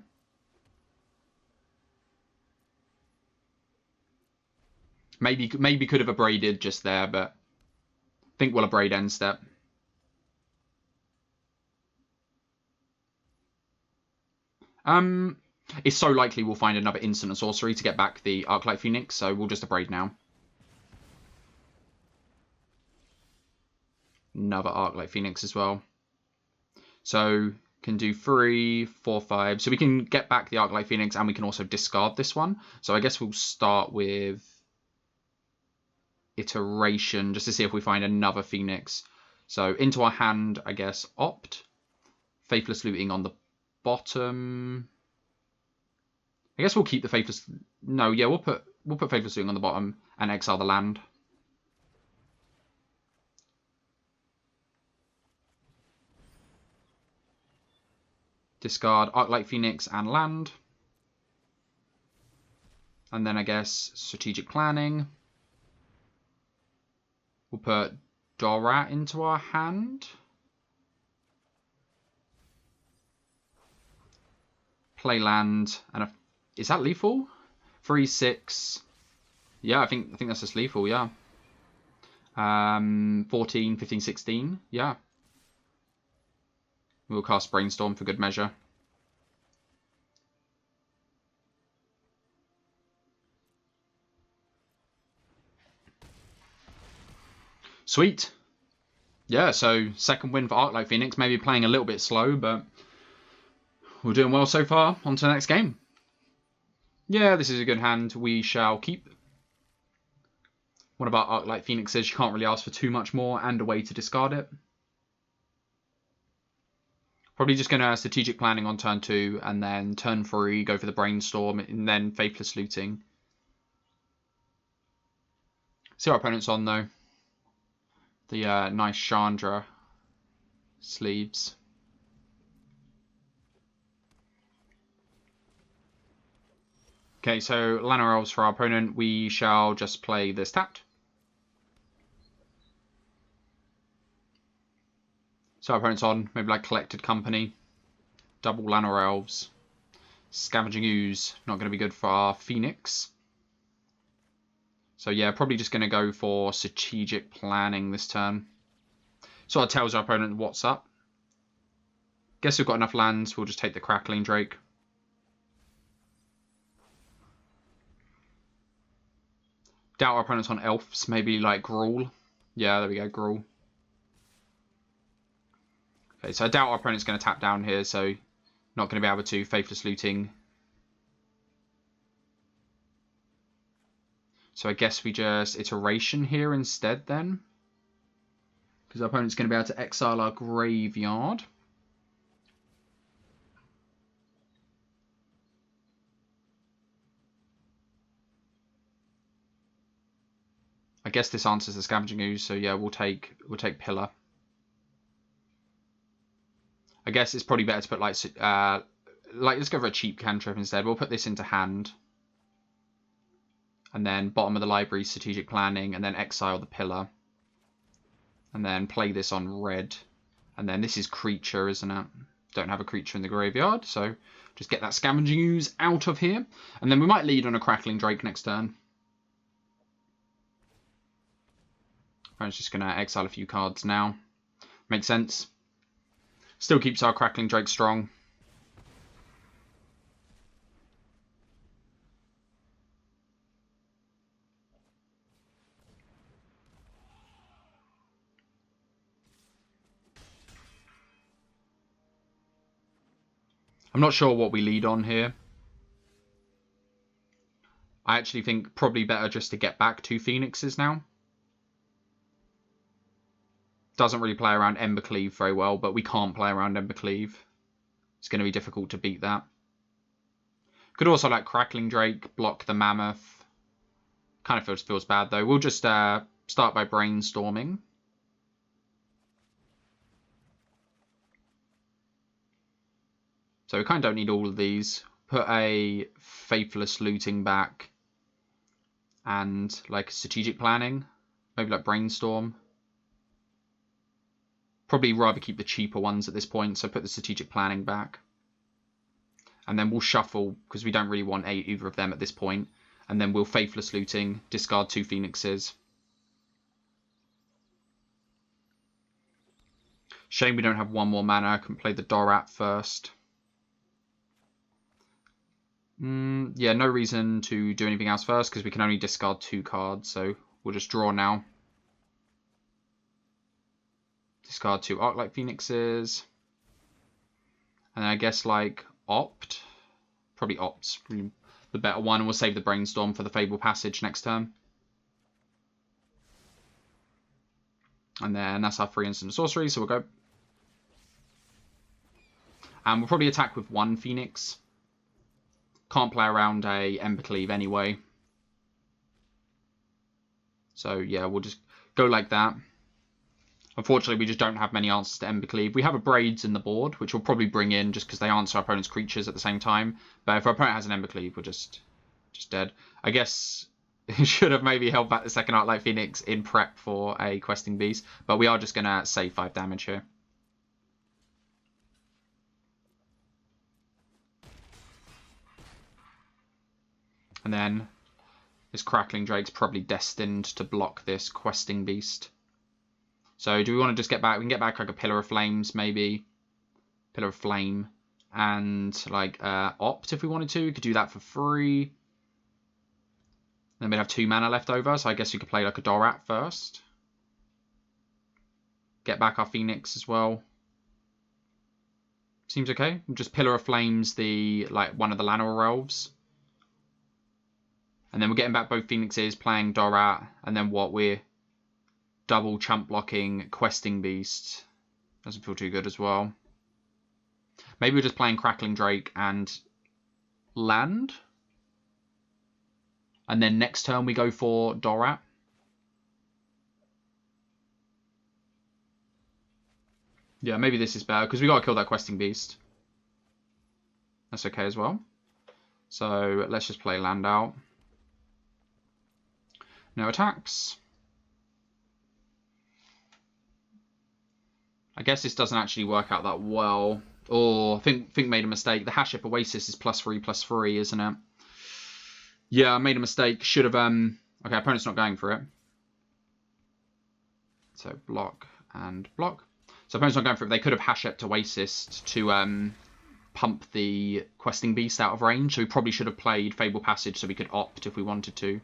Maybe could have abraded just there, but I think we'll abrade end step. It's so likely we'll find another instant and sorcery to get back the Arclight Phoenix, so we'll just abrade now. Another Arclight Phoenix as well. So can do 3, 4, 5. So we can get back the Arclight Phoenix and we can also discard this one. So I guess we'll start with Iteration just to see if we find another Phoenix. So into our hand, I guess, opt. Faithless Looting on the bottom. I guess we'll keep the Faithless... No, yeah, we'll put Faithless Looting on the bottom and exile the land. Discard Arclight Phoenix and land. And then I guess Strategic Planning. We'll put Dorat into our hand. Play land. And is that lethal? 3, 6. Yeah, I think that's just lethal, yeah. 14, 15, 16. Yeah. We'll cast Brainstorm for good measure. Sweet. Yeah, so second win for Arclight Phoenix. Maybe playing a little bit slow, but we're doing well so far. On to the next game. Yeah, this is a good hand. We shall keep. One of our Arclight Phoenixes. You can't really ask for too much more, and a way to discard it. Probably just going to Strategic Planning on turn 2, and then turn 3, go for the Brainstorm, and then Faithless Looting. See our opponent's on, though. The nice Chandra sleeves. Okay, so Llanowar Elves for our opponent. We shall just play this tapped. So our opponent's on, maybe like Collected Company, double Llanowar Elves, Scavenging Ooze, not going to be good for our Phoenix. So yeah, probably just going to go for Strategic Planning this turn. Sort of tells our opponent what's up. Guess we've got enough lands, we'll just take the Crackling Drake. Doubt our opponent's on Elves, maybe like Gruul. Yeah, there we go, Gruul. Okay, so I doubt our opponent's going to tap down here, so not going to be able to. Faithless Looting. So I guess we just Iteration here instead then. Because our opponent's going to be able to exile our graveyard. I guess this answers the Scavenging Ooze, so yeah, we'll take Pillar. I guess it's probably better to put like let's go for a cheap cantrip instead. We'll put this into hand. And then bottom of the library, Strategic Planning, and then exile the Pillar. And then play this on red. And then this is creature, isn't it? Don't have a creature in the graveyard, so just get that Scavenging Ooze out of here. And then we might lead on a Crackling Drake next turn. I'm just going to exile a few cards now. Makes sense. Still keeps our Crackling Drake strong. I'm not sure what we lead on here. I actually think probably better just to get back 2 Phoenixes now. Doesn't really play around Embercleave very well, but we can't play around Embercleave. It's going to be difficult to beat that. Could also like Crackling Drake, block the Mammoth. Kind of feels bad though. We'll just start by Brainstorming. So we kind of don't need all of these. Put a Faithless Looting back. And like Strategic Planning. Maybe like Brainstorm. Probably rather keep the cheaper ones at this point, so put the Strategic Planning back. And then we'll shuffle, because we don't really want either of them at this point. And then we'll Faithless Looting, discard 2 Phoenixes. Shame we don't have 1 more mana. I can play the Dorat first. Yeah, no reason to do anything else first because we can only discard 2 cards. So we'll just draw now. Discard 2 Arclight Phoenixes. And then I guess like Opt. Probably Opt's the better one. And we'll save the Brainstorm for the Fable Passage next turn. And then that's our 3 instant sorcery, so we'll go. And we'll probably attack with 1 Phoenix. Can't play around a Embercleave anyway. So yeah, we'll just go like that. Unfortunately, we just don't have many answers to Embercleave. We have a Braids in the board, which we'll probably bring in just because they answer our opponent's creatures at the same time. But if our opponent has an Embercleave, we're just dead. I guess it should have maybe held back the second Arclight Phoenix in prep for a Questing Beast. But we are just going to save 5 damage here. And then this Crackling Drake's probably destined to block this Questing Beast. So do we want to just get back? We can get back like a Pillar of Flames, maybe. Pillar of Flame. And like Opt if we wanted to. We could do that for free. Then we'd have 2 mana left over. So I guess we could play like a Dorat first. Get back our Phoenix as well. Seems okay. We'll just Pillar of Flames the one of the Llanowar Elves. And then we're getting back both Phoenixes, playing Dorat, and then what we're double chump blocking Questing Beast. Doesn't feel too good as well. Maybe we're just playing Crackling Drake and land. And then next turn we go for Dorat. Yeah, maybe this is better because we got to kill that Questing Beast. That's okay as well. So let's just play land out. No attacks. I guess this doesn't actually work out that well. Or I think made a mistake. The Haship Oasis is +3/+3, isn't it? Yeah, I made a mistake. Should have okay, opponent's not going for it. So block and block. So opponent's not going for it. They could have Haship Oasis to pump the Questing Beast out of range. So we probably should have played Fable Passage so we could opt if we wanted to.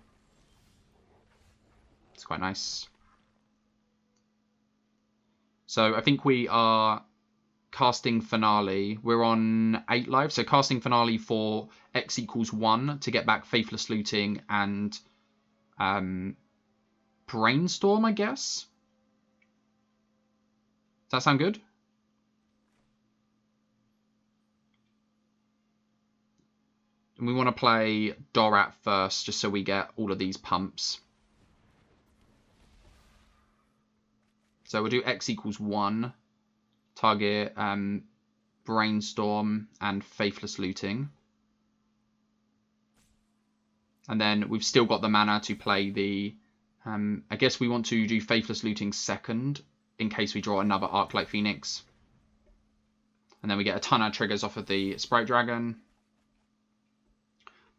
It's quite nice. So I think we are casting Finale. We're on 8 lives. So casting Finale for X = 1 to get back Faithless Looting and Brainstorm, I guess. Does that sound good? And we want to play Dorat first just so we get all of these pumps. So we'll do X = 1, target Brainstorm and Faithless Looting. And then we've still got the mana to play the... I guess we want to do Faithless Looting second in case we draw another Arclight Phoenix. And then we get a ton of triggers off of the Sprite Dragon.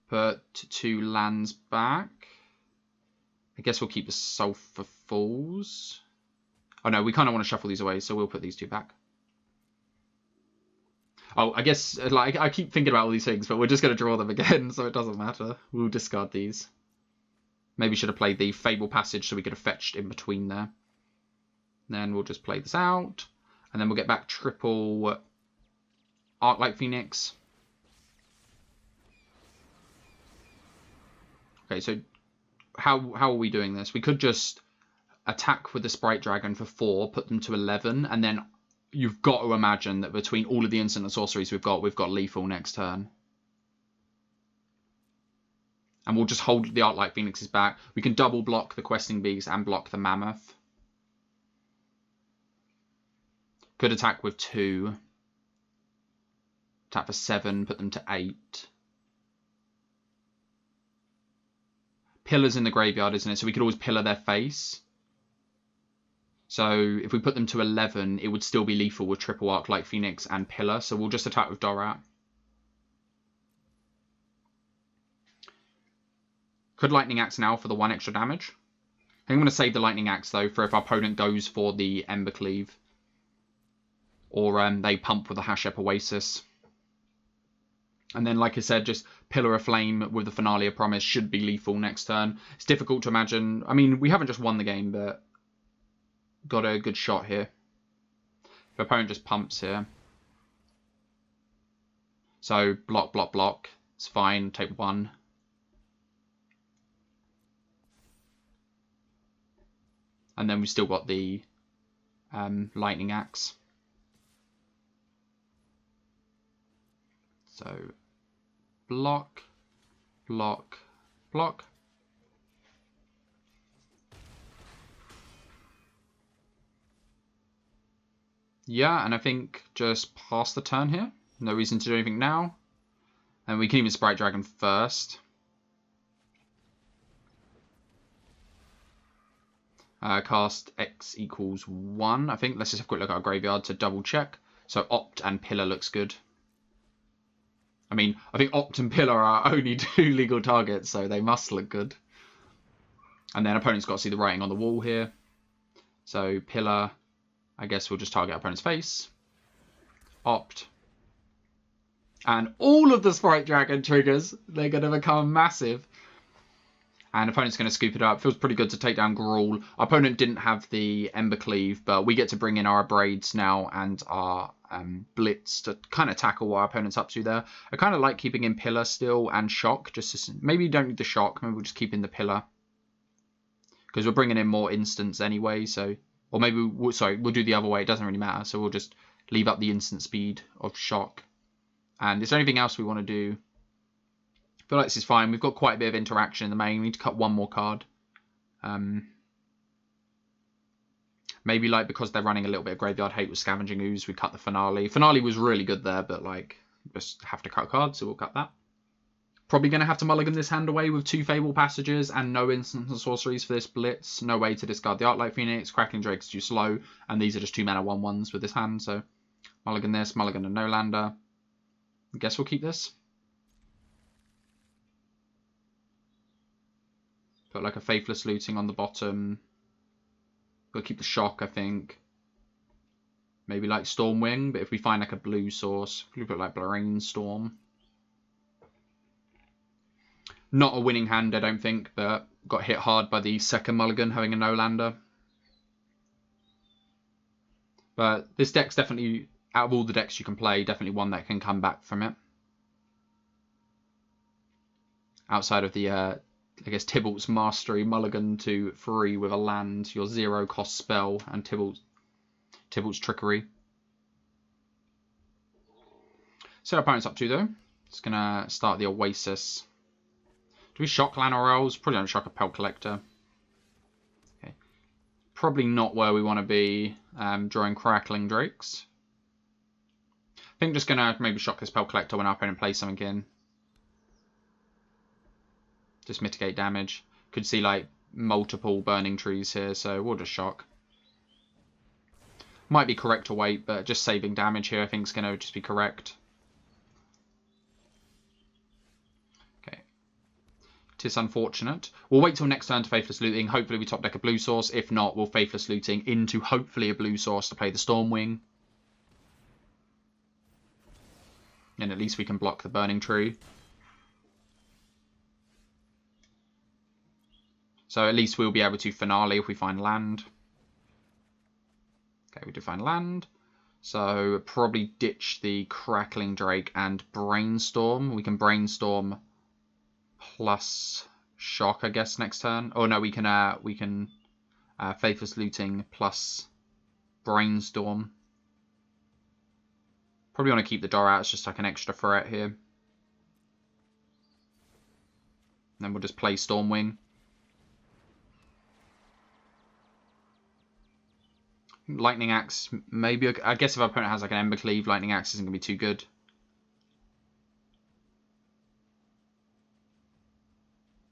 Put 2 lands back. I guess we'll keep the Sulphur Falls. Oh no, we kind of want to shuffle these away, so we'll put these 2 back. Oh, I guess like I keep thinking about all these things, but we're just going to draw them again, so it doesn't matter. We'll discard these. Maybe should have played the Fable Passage so we could have fetched in between there. Then we'll just play this out, and then we'll get back triple Arclight Phoenix. Okay, so how are we doing this? We could just attack with the Sprite Dragon for 4, put them to 11, and then you've got to imagine that between all of the instant and sorceries we've got lethal next turn. And we'll just hold the Arclight Phoenixes back. We can double block the Questing Beast and block the Mammoth. Could attack with 2. Attack for 7, put them to 8. Pillar's in the graveyard, isn't it? So we could always pillar their face. So if we put them to 11, it would still be lethal with triple Arclight Phoenix and Pillar. So we'll just attack with Dorat. Could Lightning Axe now for the 1 extra damage. I think I'm going to save the Lightning Axe, though, for if our opponent goes for the Ember Cleave. Or they pump with the Hashep Oasis. And then, like I said, just Pillar of Flame with the Finale of Promise should be lethal next turn. It's difficult to imagine. I mean, we haven't just won the game, but got a good shot here. The opponent just pumps here. So, block, block, block. It's fine. Take 1. And then we've still got the Lightning Axe. So, block, block, block. Yeah, and I think just pass the turn here. No reason to do anything now. And we can even Sprite Dragon first. Cast X equals 1, I think. Let's just have a quick look at our graveyard to double check. So Opt and Pillar looks good. I mean, I think Opt and Pillar are only 2 legal targets, so they must look good. And then opponent's got to see the writing on the wall here. So Pillar, I guess we'll just target opponent's face. Opt. And all of the Sprite Dragon triggers, they're going to become massive. And opponent's going to scoop it up. Feels pretty good to take down Gruul. Our opponent didn't have the Ember Cleave, but we get to bring in our Braids now and our Blitz to kind of tackle what our opponent's up to there. I kind of like keeping in Pillar still and Shock. Maybe you don't need the Shock. Maybe we'll just keep in the Pillar. Because we're bringing in more instants anyway. So, or maybe, we'll do the other way. It doesn't really matter. So we'll just leave up the instant speed of Shock. And is there anything else we want to do? I feel like this is fine. We've got quite a bit of interaction in the main. We need to cut 1 more card. Maybe like because they're running a little bit of Graveyard Hate with Scavenging Ooze, we cut the Finale. Finale was really good there, but like just have to cut cards, so we'll cut that. Probably going to have to mulligan this hand away with 2 Fable Passages and no instants and sorceries for this Blitz. No way to discard the Arclight Phoenix. Crackling Drake's too slow, and these are just 2 mana 1/1s with this hand, so mulligan this, mulligan a no-lander. I guess we'll keep this. Put like a Faithless Looting on the bottom. We'll keep the Shock, I think. Maybe like Stormwing, but if we find like a blue source, we'll put like Brainstorm. Not a winning hand, I don't think, but got hit hard by the second mulligan having a no-lander. But this deck's definitely, out of all the decks you can play, definitely one that can come back from it. Outside of the, I guess, Tybalt's Mastery, mulligan to 3 with a land, your 0-cost spell, and Tybalt's Trickery. So our opponent's up to, though. It's going to start the Oasis. Do we shock Lanorel's? Probably don't shock a Pelt Collector. Okay. Probably not where we want to be drawing Crackling Drakes. I think just going to maybe shock this Pelt Collector when our opponent plays something in. Just mitigate damage. Could see like multiple Burning Trees here, so we'll just shock. Might be correct to wait, but just saving damage here I think is going to just be correct. Okay. Tis unfortunate. We'll wait till next turn to Faithless Looting. Hopefully we top deck a blue source. If not, we'll Faithless Looting into hopefully a blue source to play the Stormwing. And at least we can block the Burning Tree. So at least we'll be able to Finale if we find land. Okay, we do find land. So probably ditch the Crackling Drake and Brainstorm. We can Brainstorm plus Shock, I guess, next turn. Oh no, we can Faithless Looting plus Brainstorm. Probably want to keep the door out. It's just like an extra threat here. And then we'll just play Stormwing. Lightning Axe, maybe. I guess if our opponent has like an Ember Cleave, Lightning Axe isn't going to be too good.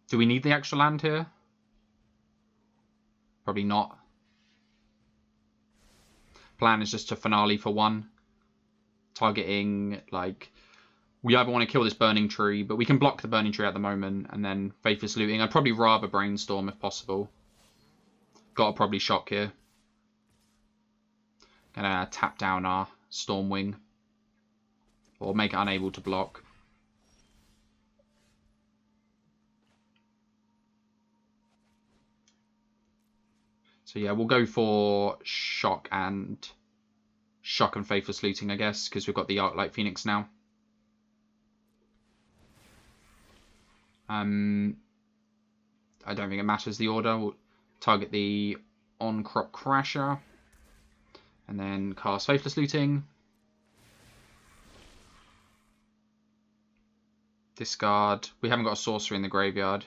Do we need the extra land here? Probably not. Plan is just to Finale for 1. Targeting like We either want to kill this burning tree, but we can block the burning tree at the moment, and then Faithless Looting. I'd probably rather Brainstorm if possible. Gotta probably shock here. Gonna tap down our Stormwing. Or make it unable to block. So yeah, we'll go for shock and Faithless Looting, I guess, because we've got the Arclight Phoenix now. I don't think it matters the order. We'll target the on-crop Crasher. And then cast Faithless Looting. Discard. We haven't got a sorcery in the graveyard.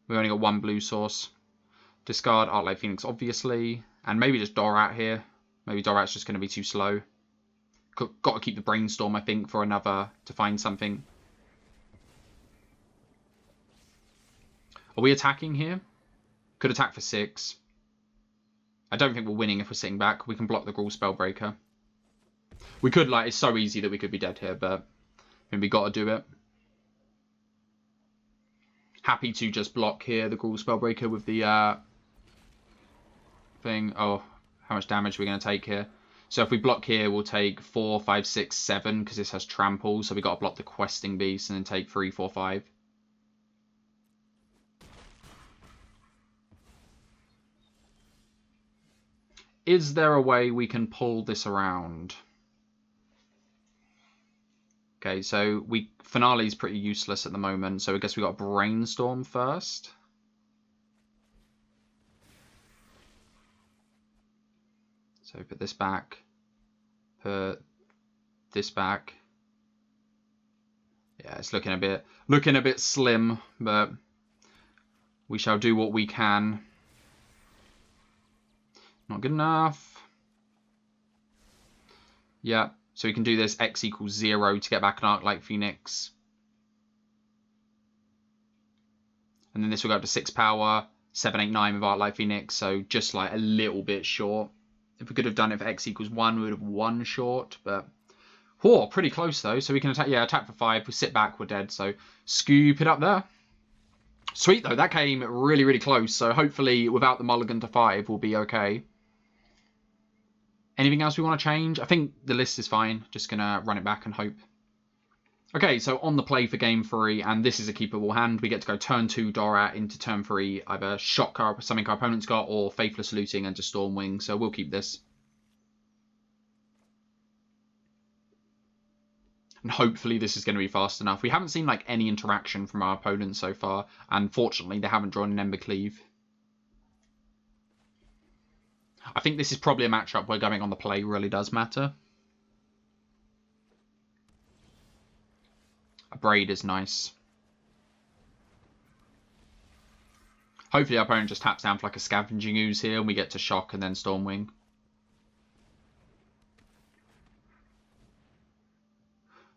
We only got one blue source. Discard Arclight Phoenix, obviously. And maybe just Dorat here. Maybe Dorat's just going to be too slow. Got to keep the Brainstorm, I think, for another to find something. Are we attacking here? Could attack for 6. I don't think we're winning if we're sitting back. We can block the Gruul Spellbreaker. We could, like, it's so easy that we could be dead here, but I mean, we got to do it. Happy to just block here, the Gruul Spellbreaker with the thing. Oh, how much damage are we going to take here? So if we block here, we'll take 4, 5, 6, 7, because this has Trample. So we got to block the Questing Beast and then take 3, 4, 5. Is there a way we can pull this around? Okay, so Finale is pretty useless at the moment, so I guess we got Brainstorm first. So put this back. Put this back. Yeah, it's looking a bit slim, but we shall do what we can. Not good enough. Yeah, so we can do this X equals 0 to get back an Arclight Phoenix. And then this will go up to 6 power, 7, 8, 9 with Arclight Phoenix, so just like a little bit short. If we could have done it for X equals 1, we would have 1 short, but pretty close though. So we can attack, attack for 5. We sit back, we're dead. So scoop it up there. Sweet though, that came really, really close. So hopefully without the mulligan to 5, we'll be okay. Anything else we want to change? I think the list is fine. Just gonna run it back and hope. Okay, so on the play for game 3, and this is a keepable hand. We get to go turn 2 Dorat into turn 3, either shock something our opponent's got or Faithless Looting into Stormwing. So we'll keep this. And hopefully this is going to be fast enough. We haven't seen like any interaction from our opponents so far. And fortunately they haven't drawn an Embercleave. I think this is probably a matchup where going on the play really does matter. A Braid is nice. Hopefully our opponent just taps down for like a Scavenging Ooze here and we get to shock and then Stormwing.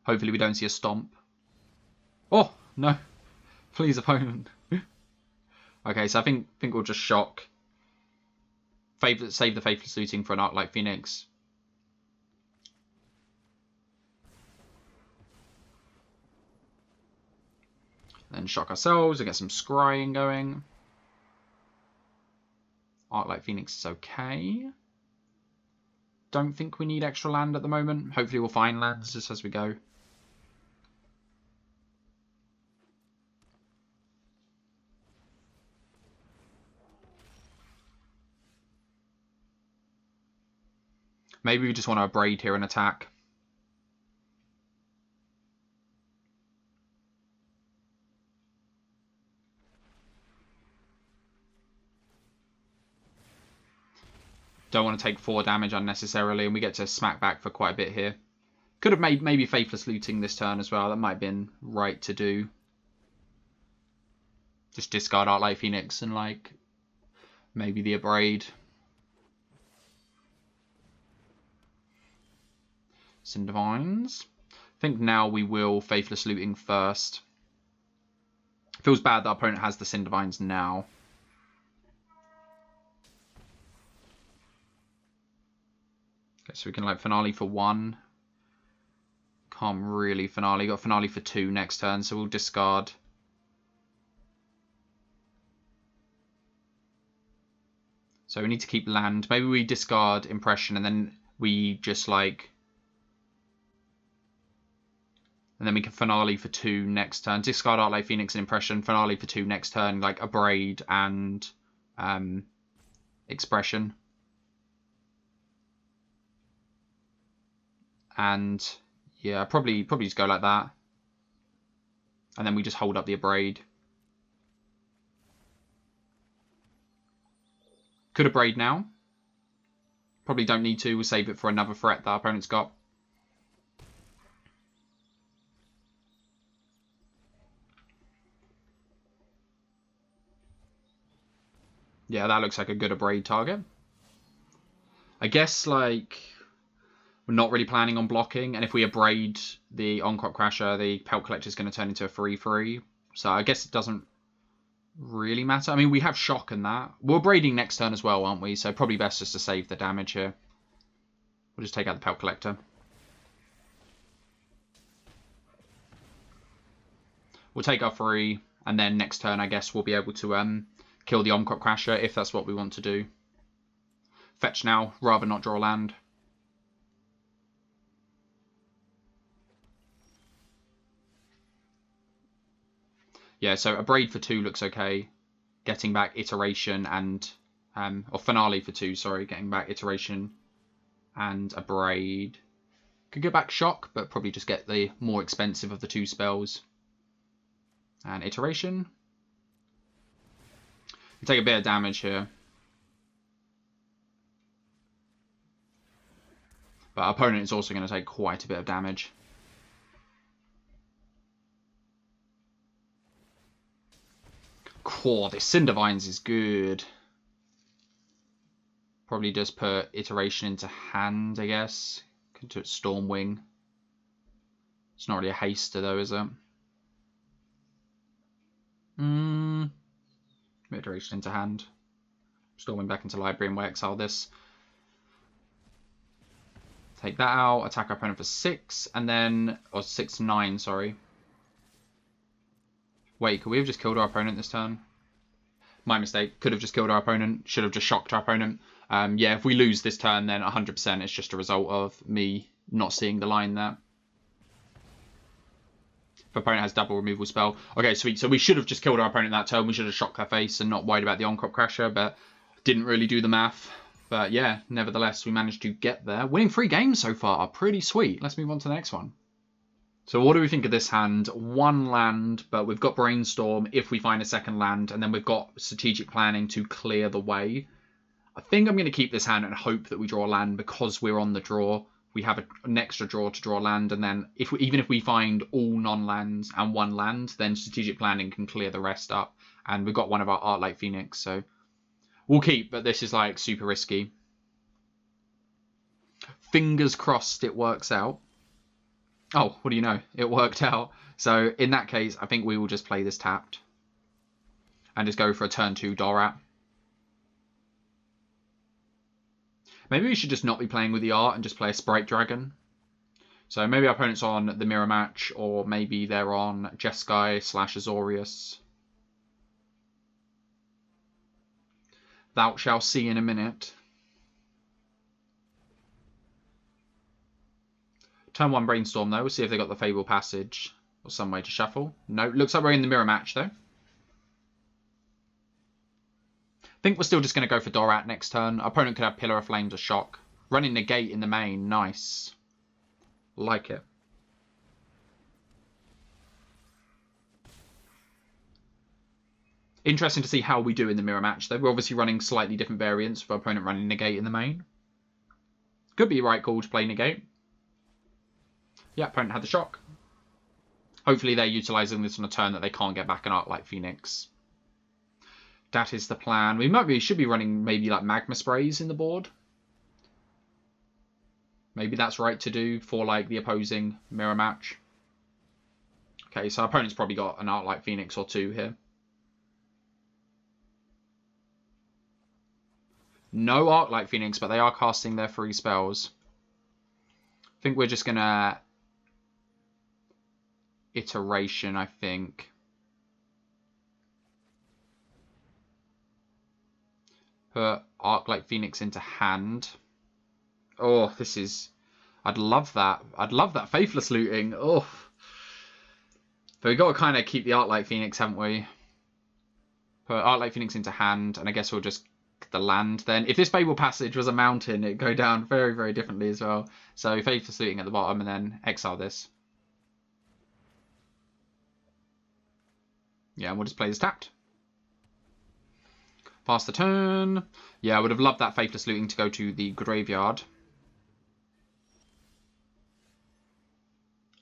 Hopefully we don't see a Stomp. Oh, no. Please, opponent. Okay, so I think we'll just shock. Save the Faithless Looting for an Arclight Phoenix. Then shock ourselves and get some scrying going. Arclight Phoenix is okay. Don't think we need extra land at the moment. Hopefully we'll find lands just as we go. Maybe we just want to Braid here and attack. Don't want to take 4 damage unnecessarily, and we get to smack back for quite a bit here. Could have made maybe Faithless Looting this turn as well. That might have been right to do. Just discard Arclight Phoenix and like maybe the Braid. Cindervines. I think now we will Faithless Looting first. Feels bad that our opponent has the Cindervines now. Okay, so we can like Finale for 1. Can't really finale. Got finale for 2 next turn, so we'll discard. So we need to keep land. Maybe we discard impression and then we just like... And then we can finale for 2 next turn. Discard Arclight Phoenix and impression. Finale for 2 next turn, like Abrade and expression. And yeah, probably just go like that. And then we just hold up the Abrade. Could Abrade now. Probably don't need to. We'll save it for another threat that our opponent's got. Yeah, that looks like a good Abrade target. I guess, like, we're not really planning on blocking. And if we Abrade the On-Crop Crasher, the Pelt Collector is going to turn into a 3/3. So I guess it doesn't really matter. I mean, we have Shock and that. We're Abrading next turn as well, aren't we? So probably best just to save the damage here. We'll just take out the Pelt Collector. We'll take our 3, and then next turn, I guess, we'll be able to kill the On-Crop Crasher if that's what we want to do. Fetch now, rather not draw land. Yeah, so Abrade for 2 looks okay. Getting back Iteration and... or Finale for 2, sorry. Getting back Iteration and Abrade. Could go back Shock, but probably just get the more expensive of the 2 spells. And Iteration. We take a bit of damage here. But our opponent is also going to take quite a bit of damage. Cool, this Cindervines is good. Probably just put Iteration into hand, I guess. Could do it Stormwing. It's not really a haster though, is it? Iteration into hand. Storming back into library and we exile this. Take that out. Attack our opponent for 6 and then... Or 6/9, sorry. Wait, could we have just killed our opponent this turn? My mistake. Could have just killed our opponent. Should have just shocked our opponent. Yeah, if we lose this turn, then 100% it's just a result of me not seeing the line there. If opponent has double removal spell. Okay, sweet. So we should have just killed our opponent that turn. We should have shocked their face and not worried about the On-Crop Crasher, but didn't really do the math. But yeah, nevertheless, we managed to get there. Winning 3 games so far. Pretty sweet. Let's move on to the next one. So what do we think of this hand? 1 land, but we've got Brainstorm if we find a second land, and then we've got Strategic Planning to clear the way. I think I'm going to keep this hand and hope that we draw land because we're on the draw. We have an extra draw to draw land, and then even if we find all non-lands and 1 land, then Strategic Planning can clear the rest up. And we've got one of our Arclight Phoenix, so we'll keep, but this is like super risky. Fingers crossed it works out. Oh, what do you know? It worked out. So in that case, I think we will just play this tapped. And just go for a turn 2 Dorat. Maybe we should just not be playing with the art and just play a Sprite Dragon. So maybe our opponent's on the Mirror Match, or maybe they're on Jeskai / Azorius. Thou shalt see in a minute. Turn 1 Brainstorm though. We'll see if they got the Fable Passage or some way to shuffle. No, looks like we're in the Mirror Match though. I think we're still just going to go for Dorat next turn. Our opponent could have Pillar of Flames or Shock. Running Negate in the main. Nice. Like it. Interesting to see how we do in the Mirror Match though. We're obviously running slightly different variants for our opponent running Negate in the main. Could be a right call to play Negate. Yeah, opponent had the Shock. Hopefully they're utilising this on a turn that they can't get back an Arclight Phoenix. That is the plan. We should be running maybe like Magma Sprays in the board. Maybe that's right to do for like the opposing Mirror Match. Okay, so our opponent's probably got an Arclight Phoenix or 2 here. No Arclight Phoenix, but they are casting their 3 spells. I think we're just going to iteration, I think. Put Arclight Phoenix into hand. Oh, this is... I'd love that. I'd love that Faithless looting. Oh. But we've got to kind of keep the Arclight Phoenix, haven't we? Put Arclight Phoenix into hand, and I guess we'll just the land then. If this Babel Passage was a mountain, it'd go down very, very differently as well. So Faithless looting at the bottom, and then exile this. Yeah, and we'll just play this tapped. Pass the turn. Yeah, I would have loved that Faithless looting to go to the graveyard.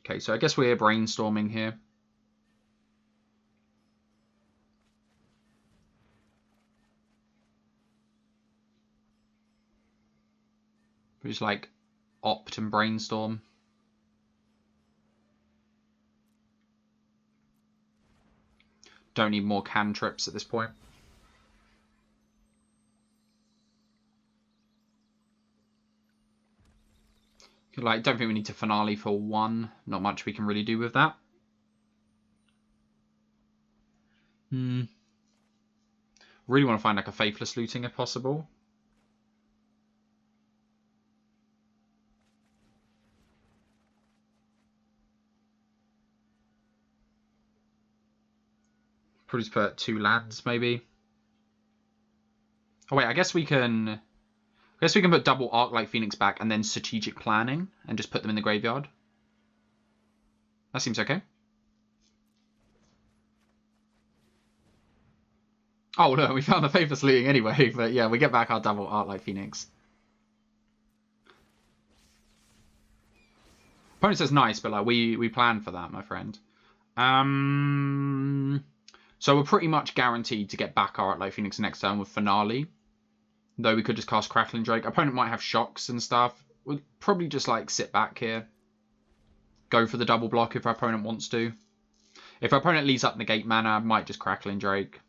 Okay, so I guess we're brainstorming here. We just like opt and brainstorm. Don't need more cantrips at this point. Like, don't think we need to finale for one. Not much we can really do with that. Really want to find like a Faithless looting if possible. Probably just put 2 lands maybe. Oh wait, I guess we can put double Arclight Phoenix back and then strategic planning and just put them in the graveyard. That seems okay. Oh no, we found the Faithless looting anyway, but yeah, we get back our double Arclight Phoenix. Opponent says nice, but like we planned for that, my friend. So we're pretty much guaranteed to get back our Arclight Phoenix next turn with Finale. Though we could just cast Crackling Drake. Opponent might have shocks and stuff. We'll probably just like sit back here. Go for the double block if our opponent wants to. If our opponent leaves up negate mana, I might just Crackling Drake.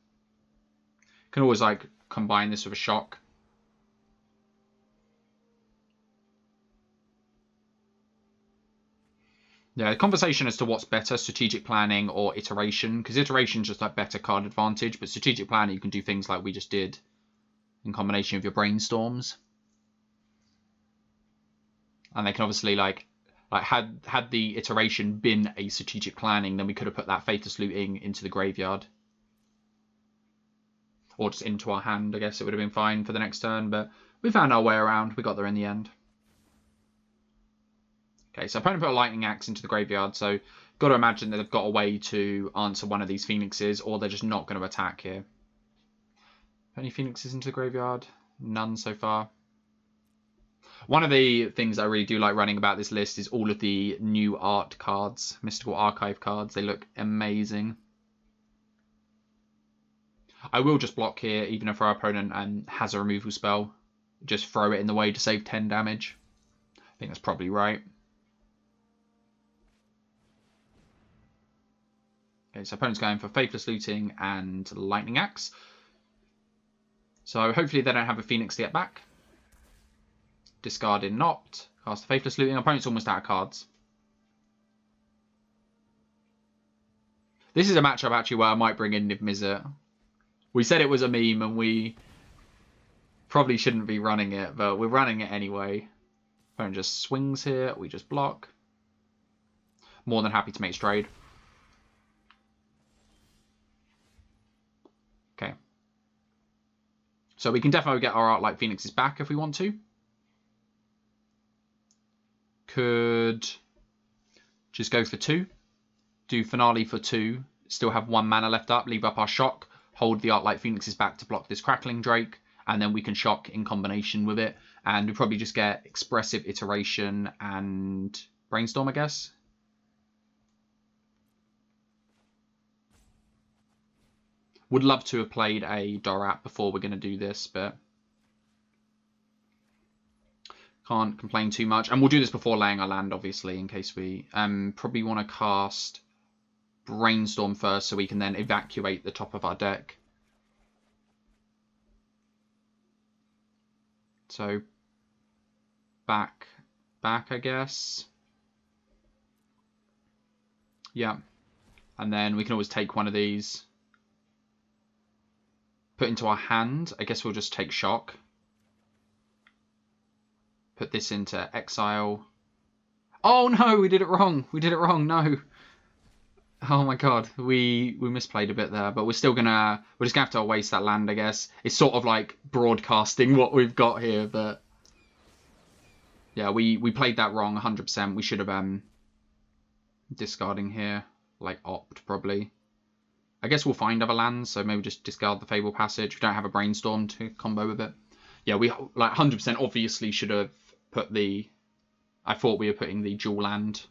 Can always like combine this with a shock. Yeah, the conversation as to what's better, strategic planning or iteration. Because iteration is just like better card advantage. But strategic planning, you can do things like we just did. In combination with your brainstorms. And they can obviously like had the iteration been a strategic planning, then we could have put that Faithless looting into the graveyard. Or just into our hand, I guess it would have been fine for the next turn, but we found our way around. We got there in the end. Okay, so opponent put a Lightning Axe into the graveyard, so got to imagine that they've got a way to answer one of these Phoenixes, or they're just not going to attack here. Any Phoenixes into the graveyard? None so far. One of the things I really do like running about this list is all of the new art cards, Mystical Archive cards. They look amazing. I will just block here, even if our opponent has a removal spell. Just throw it in the way to save 10 damage. I think that's probably right. Okay, so opponent's going for Faithless looting and Lightning Axe. So hopefully they don't have a Phoenix to get back. Discarded Nopt. Cast the Faithless looting. Opponent's almost out of cards. This is a matchup actually where I might bring in Izzet. We said it was a meme and we probably shouldn't be running it, but we're running it anyway. Opponent just swings here. We just block. More than happy to make trade. Okay. So we can definitely get our Arclight Phoenixes back if we want to. Could just go for 2. Do Finale for 2. Still have 1 mana left up. Leave up our shock. Hold the Arclight Phoenixes back to block this Crackling Drake. And then we can shock in combination with it. And we probably just get Expressive Iteration and Brainstorm, I guess. Would love to have played a Dorat before we're going to do this, but can't complain too much. And we'll do this before laying our land, obviously, in case we probably want to cast Brainstorm first so we can then evacuate the top of our deck. So back, I guess. Yeah. And then we can always take one of these. Put into our hand. I guess we'll just take shock. Put this into exile. Oh no, we did it wrong. We did it wrong. No. Oh my god, we misplayed a bit there, but we're just gonna have to waste that land, I guess. It's sort of like broadcasting what we've got here, but yeah, we played that wrong 100%. We should have discarding here, like opt probably. I guess we'll find other lands, so maybe just discard the Fable Passage. We don't have a Brainstorm to combo with it. Yeah, we like 100% obviously should have put the. I thought we were putting the dual land.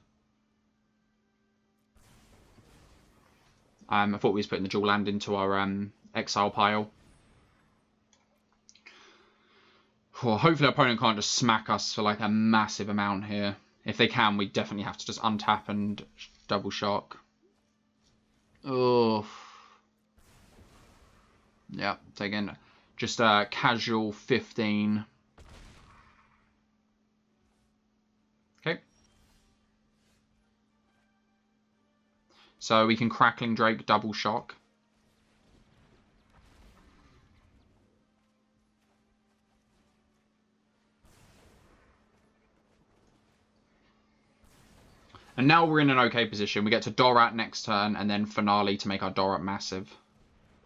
I thought we was putting the dual land into our exile pile. Oh, hopefully our opponent can't just smack us for like a massive amount here. If they can, we definitely have to just untap and double shock. Oh. Yeah, taking just a casual 15. Okay. So we can Crackling Drake, double shock. And now we're in an okay position. We get to Dorat next turn and then Finale to make our Dorat massive.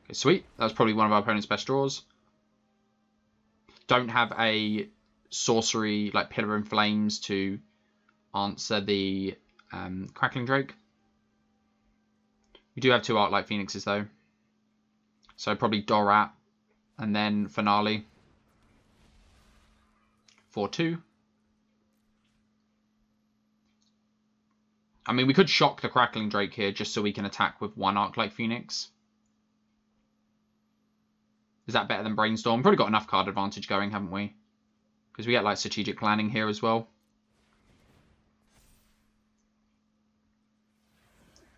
Okay, sweet. That was probably one of our opponent's best draws. Don't have a sorcery like Pillar and Flames to answer the Crackling Drake. We do have two Arclight Phoenixes though. So probably Dorat and then Finale. 4-2. I mean, we could shock the Crackling Drake here just so we can attack with one Arclight Phoenix. Is that better than Brainstorm? Probably got enough card advantage going, haven't we? Because we get like strategic planning here as well.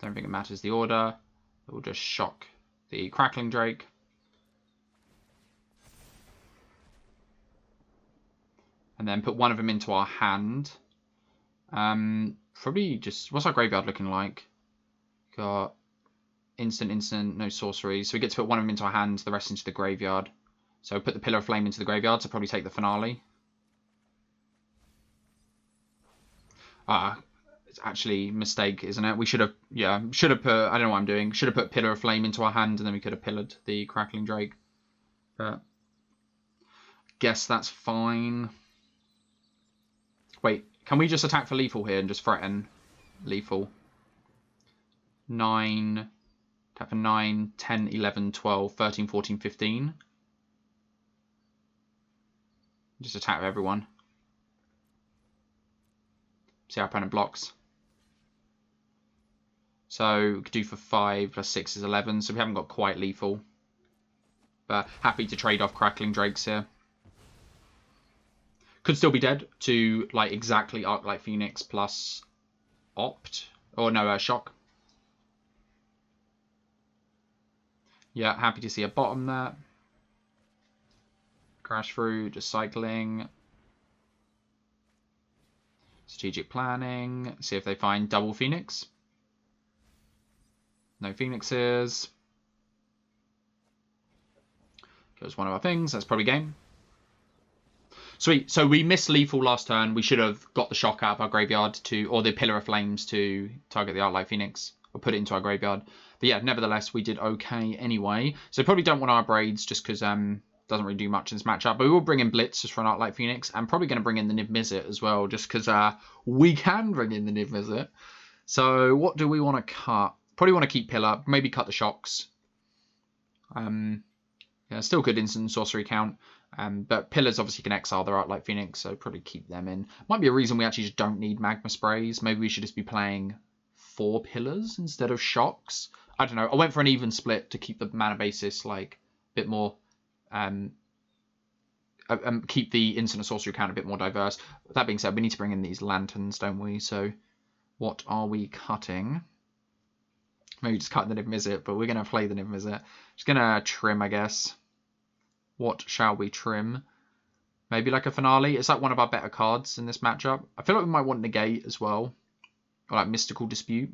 Don't think it matters the order. We'll just shock the Crackling Drake. And then put one of them into our hand. Probably just... What's our graveyard looking like? Got instant, no sorceries. So we get to put one of them into our hand, the rest into the graveyard. So put the Pillar of Flame into the graveyard, so probably take the Finale. It's actually a mistake, isn't it? We should have, yeah, should have put, I don't know what I'm doing. Should have put Pillar of Flame into our hand, and then we could have pillared the Crackling Drake. But guess that's fine. Wait, can we just attack for lethal here and just threaten lethal? 9, tap for 9, 10, 11, 12, 13, 14, 15. Just attack with everyone. See our opponent blocks. So we could do for 5 plus 6 is 11, so we haven't got quite lethal. But happy to trade off Crackling Drakes here. Could still be dead to like exactly Arclight Phoenix plus opt. Or no, shock. Yeah, happy to see a bottom there. Crash through, just cycling. Strategic planning. See if they find double Phoenix. No Phoenixes. Goes one of our things. That's probably game. Sweet. So we missed lethal last turn. We should have got the shock out of our graveyard to, or the Pillar of Flames to target the Arclight Phoenix, or put it into our graveyard. But yeah, nevertheless, we did okay anyway. So probably don't want our braids just because doesn't really do much in this matchup. But we will bring in Blitz just for an Arclight Phoenix. I'm probably going to bring in the Niv-Mizzet as well, just because we can bring in the Niv-Mizzet. So what do we want to cut? Probably want to keep Pillar. Maybe cut the shocks. Yeah, still good instant sorcery count. But Pillars obviously can exile their Arclight Phoenix, so probably keep them in. Might be a reason we actually just don't need Magma Sprays. Maybe we should just be playing 4 Pillars instead of shocks. I don't know. I went for an even split to keep the mana basis like a bit more... keep the instant and sorcery count a bit more diverse. That being said, we need to bring in these lanterns, don't we? So what are we cutting? Maybe just cut the Niv-Mizzet, but we're going to play the Niv-Mizzet. Just going to trim, I guess. What shall we trim? Maybe like a Finale. It's like one of our better cards in this matchup. I feel like we might want Negate as well. Or like Mystical Dispute.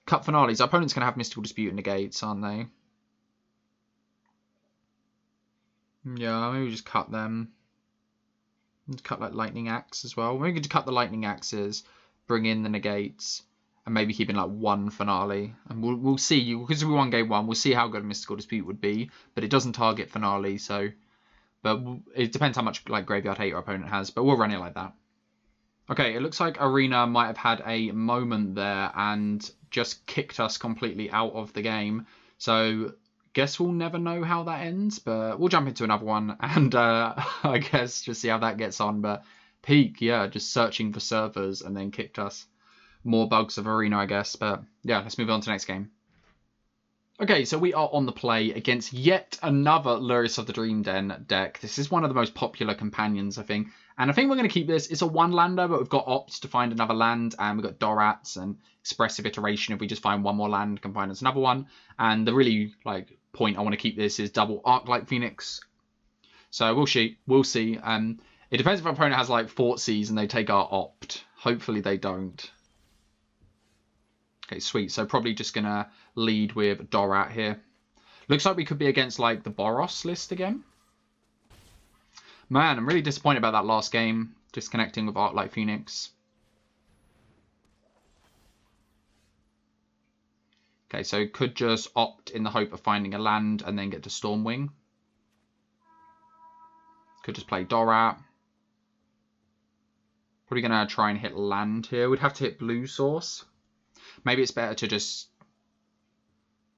Cut Finales. Our opponent's going to have Mystical Dispute and Negates, aren't they? Yeah, maybe we just cut them. Cut like Lightning Axe as well. Maybe we could cut the Lightning Axes, bring in the Negates, and maybe keep in like one Finale. And we'll see, because we won game 1, we'll see how good Mystical Dispute would be. But it doesn't target Finale, so... But it depends how much like Graveyard Hate our opponent has, but we'll run it like that. Okay, it looks like Arena might have had a moment there and just kicked us completely out of the game. So, guess we'll never know how that ends, but we'll jump into another one and I guess just see how that gets on. But Peak, yeah, just searching for servers and then kicked us. More bugs of Arena, I guess. But yeah, let's move on to the next game. Okay, so we are on the play against yet another Lurrus of the Dream Den deck. This is one of the most popular companions, I think. And I think we're going to keep this. It's a one-lander, but we've got Opt to find another land. And we've got Dorats and Expressive Iteration. If we just find one more land, can find us another one. And the really point I want to keep this is double Arclight Phoenix. So we'll see. It depends if our opponent has like Four.Vs and they take our Opt. Hopefully they don't. Okay, sweet. So probably just going to lead with Dorat here. Looks like we could be against like the Boros list again. Man, I'm really disappointed about that last game. Disconnecting with Arclight Phoenix. Okay, so could just Opt in the hope of finding a land and then get to Stormwing. Could just play Dorat. Probably going to try and hit land here. We'd have to hit Blue Source. Maybe it's better to just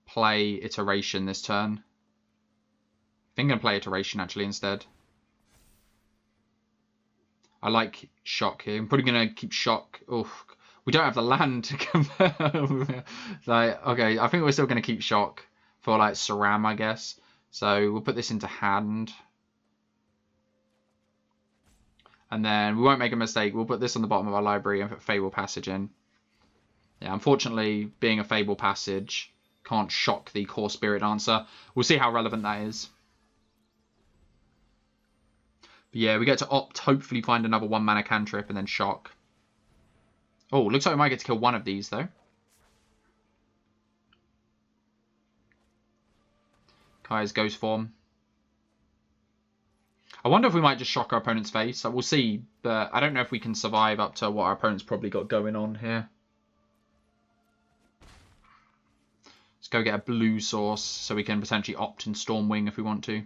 play Iteration this turn. I think I'm going to play Iteration actually instead. I like Shock here. I'm probably going to keep Shock. Oh, we don't have the land to confirm. Okay, I think we're still going to keep Shock for like Saram, I guess. So we'll put this into hand. And then we won't make a mistake. We'll put this on the bottom of our library and put Fable Passage in. Yeah, unfortunately, being a Fable Passage, can't shock the Core Spirit Dancer. We'll see how relevant that is. But yeah, we get to Opt, hopefully find another 1-mana cantrip and then shock. Oh, looks like we might get to kill one of these, though. Kai's Ghost Form. I wonder if we might just shock our opponent's face. We'll see, but I don't know if we can survive up to what our opponent's probably got going on here. Let's go get a blue source so we can potentially Opt in Stormwing if we want to.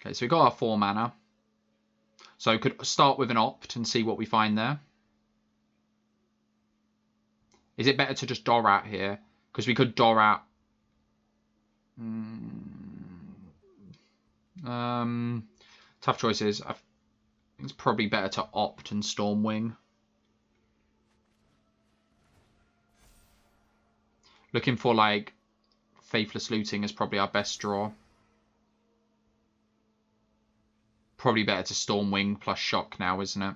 Okay, so we got our 4 mana. So we could start with an Opt and see what we find there. Is it better to just Dorat here? Because we could Dorat. Tough choices. I think it's probably better to Opt and Stormwing. Looking for like Faithless Looting is probably our best draw. Probably better to Stormwing plus Shock now, isn't it?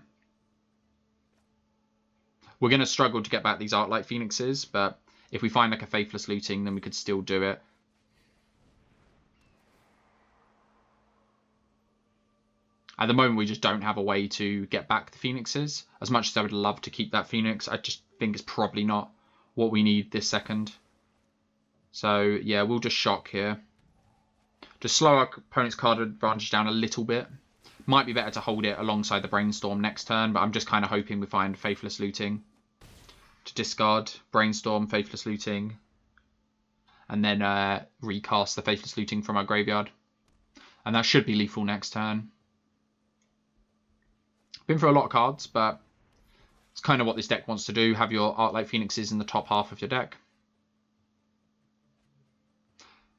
We're going to struggle to get back these Arclight Phoenixes, but if we find like a Faithless Looting, then we could still do it. At the moment, we just don't have a way to get back the Phoenixes. As much as I would love to keep that Phoenix, I just think it's probably not what we need this second. So, yeah, we'll just Shock here. Just slow our opponent's card advantage down a little bit. Might be better to hold it alongside the Brainstorm next turn, but I'm just kind of hoping we find Faithless Looting. To discard Brainstorm, Faithless Looting, and then recast the Faithless Looting from our graveyard. And that should be lethal next turn. Been through a lot of cards, but it's kind of what this deck wants to do. Have your Arclight Phoenixes in the top half of your deck.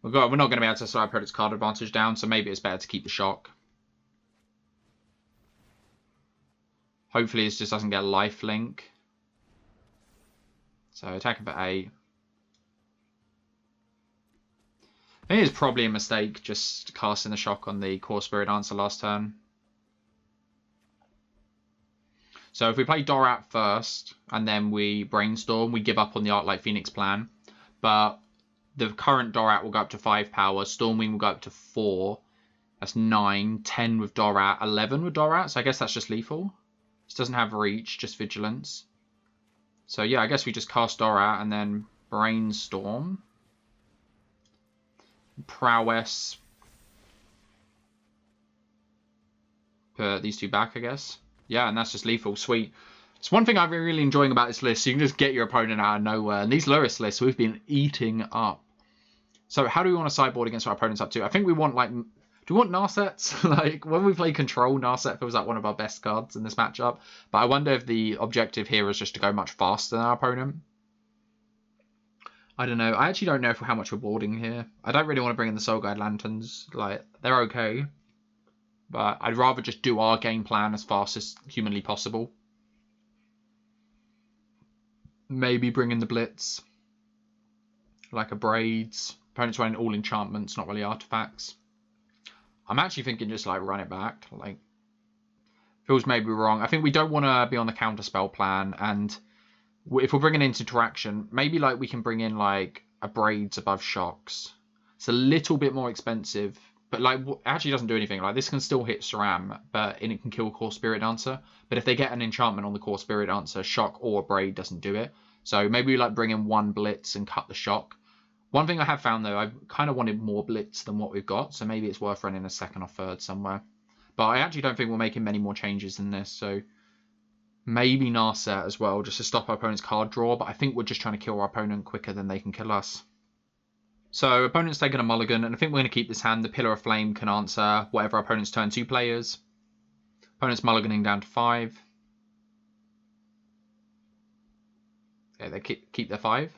We're not going to be able to slow our opponent's card advantage down, so maybe it's better to keep the Shock. Hopefully this just doesn't get a lifelink. So attacking for 8. I think it's probably a mistake just casting the Shock on the Core Spirit Dancer last turn. So if we play Dorat first and then we Brainstorm, we give up on the Arclight Phoenix plan. But the current Dorat will go up to 5 power. Stormwing will go up to 4. That's 9. 10 with Dorat. 11 with Dorat. So I guess that's just lethal. This doesn't have reach, just vigilance. So yeah, I guess we just cast Dorat and then Brainstorm. Prowess. Put these two back, I guess. Yeah, and that's just lethal. Sweet. It's one thing I've been really enjoying about this list. You can just get your opponent out of nowhere. And these lowest lists we've been eating up. So how do we want to sideboard against our opponents up to? I think we want, like... Do we want Narsets? Like, when we play Control, Narset feels like one of our best cards in this matchup. But I wonder if the objective here is just to go much faster than our opponent. I don't know. I actually don't know how much we're boarding here. I don't really want to bring in the Soul Guide Lanterns. Like, they're okay. But I'd rather just do our game plan as fast as humanly possible. Maybe bring in the Blitz. Like a Braids. Opponents running all enchantments, not really artifacts. I'm actually thinking just like run it back. Like, feels maybe wrong. I think we don't want to be on the counterspell plan. And if we're bringing into interaction, maybe like we can bring in like a Braids above Shocks. It's a little bit more expensive. But like, actually doesn't do anything. Like, this can still hit SRAM, and it can kill Core Spirit Dancer. But if they get an enchantment on the Core Spirit Dancer, Shock or Braid doesn't do it. So maybe we like bring in one Blitz and cut the Shock. One thing I have found though, I've kind of wanted more Blitz than what we've got. So maybe it's worth running a second or third somewhere. But I actually don't think we're making many more changes than this. So maybe Narset as well, just to stop our opponent's card draw. But I think we're just trying to kill our opponent quicker than they can kill us. So opponent's taking a mulligan, and I think we're going to keep this hand. The Pillar of Flame can answer whatever our opponent's turn 2 players. Opponent's mulliganing down to 5. Okay, they keep their 5.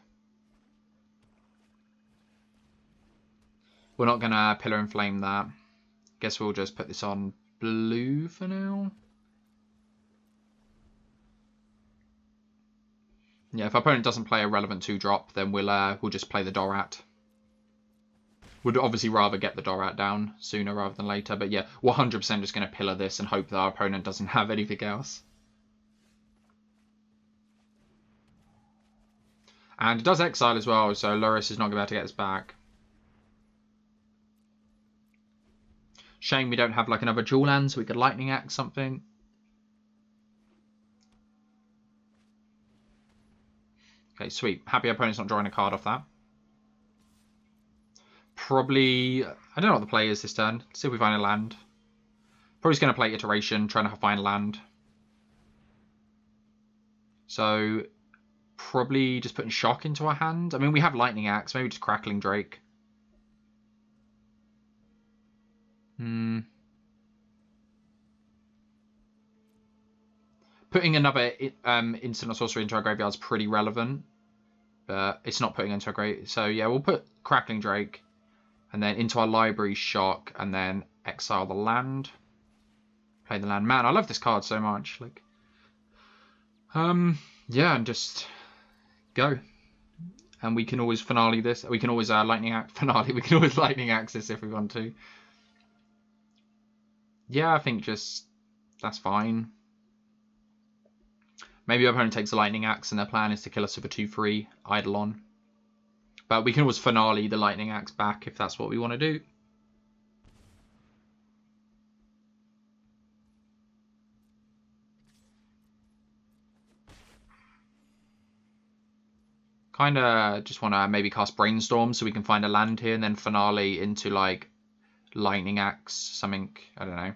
We're not going to Pillar and Flame that. Guess we'll just put this on blue for now. Yeah, if our opponent doesn't play a relevant 2-drop, then we'll just play the Dorat. Would obviously rather get the Dorat down sooner rather than later. But yeah, we're 100% just going to pillar this and hope that our opponent doesn't have anything else. And it does exile as well, so Loris is not going to be able to get us back. Shame we don't have like another dual land so we could Lightning Axe something. Okay, sweet. Happy our opponent's not drawing a card off that. Probably, I don't know what the play is this turn. Let's see if we find a land. Probably just going to play Iteration, trying to find land. So, probably just putting Shock into our hand. I mean, we have Lightning Axe, maybe just Crackling Drake. Putting another instant or sorcery into our graveyard is pretty relevant. But it's not putting into our graveyard. So, yeah, we'll put Crackling Drake. And then into our library, Shock, and then exile the land. Play the land. Man, I love this card so much. Like, yeah, and just go. And we can always finale this. We can always Lightning Axe finale. We can always Lightning Axe this if we want to. Yeah, I think just that's fine. Maybe our opponent takes a Lightning Axe and their plan is to kill us with a 2/3 Eidolon. But we can always finale the Lightning Axe back if that's what we want to do. Kind of just want to maybe cast Brainstorm so we can find a land here and then finale into like Lightning Axe, something, I don't know.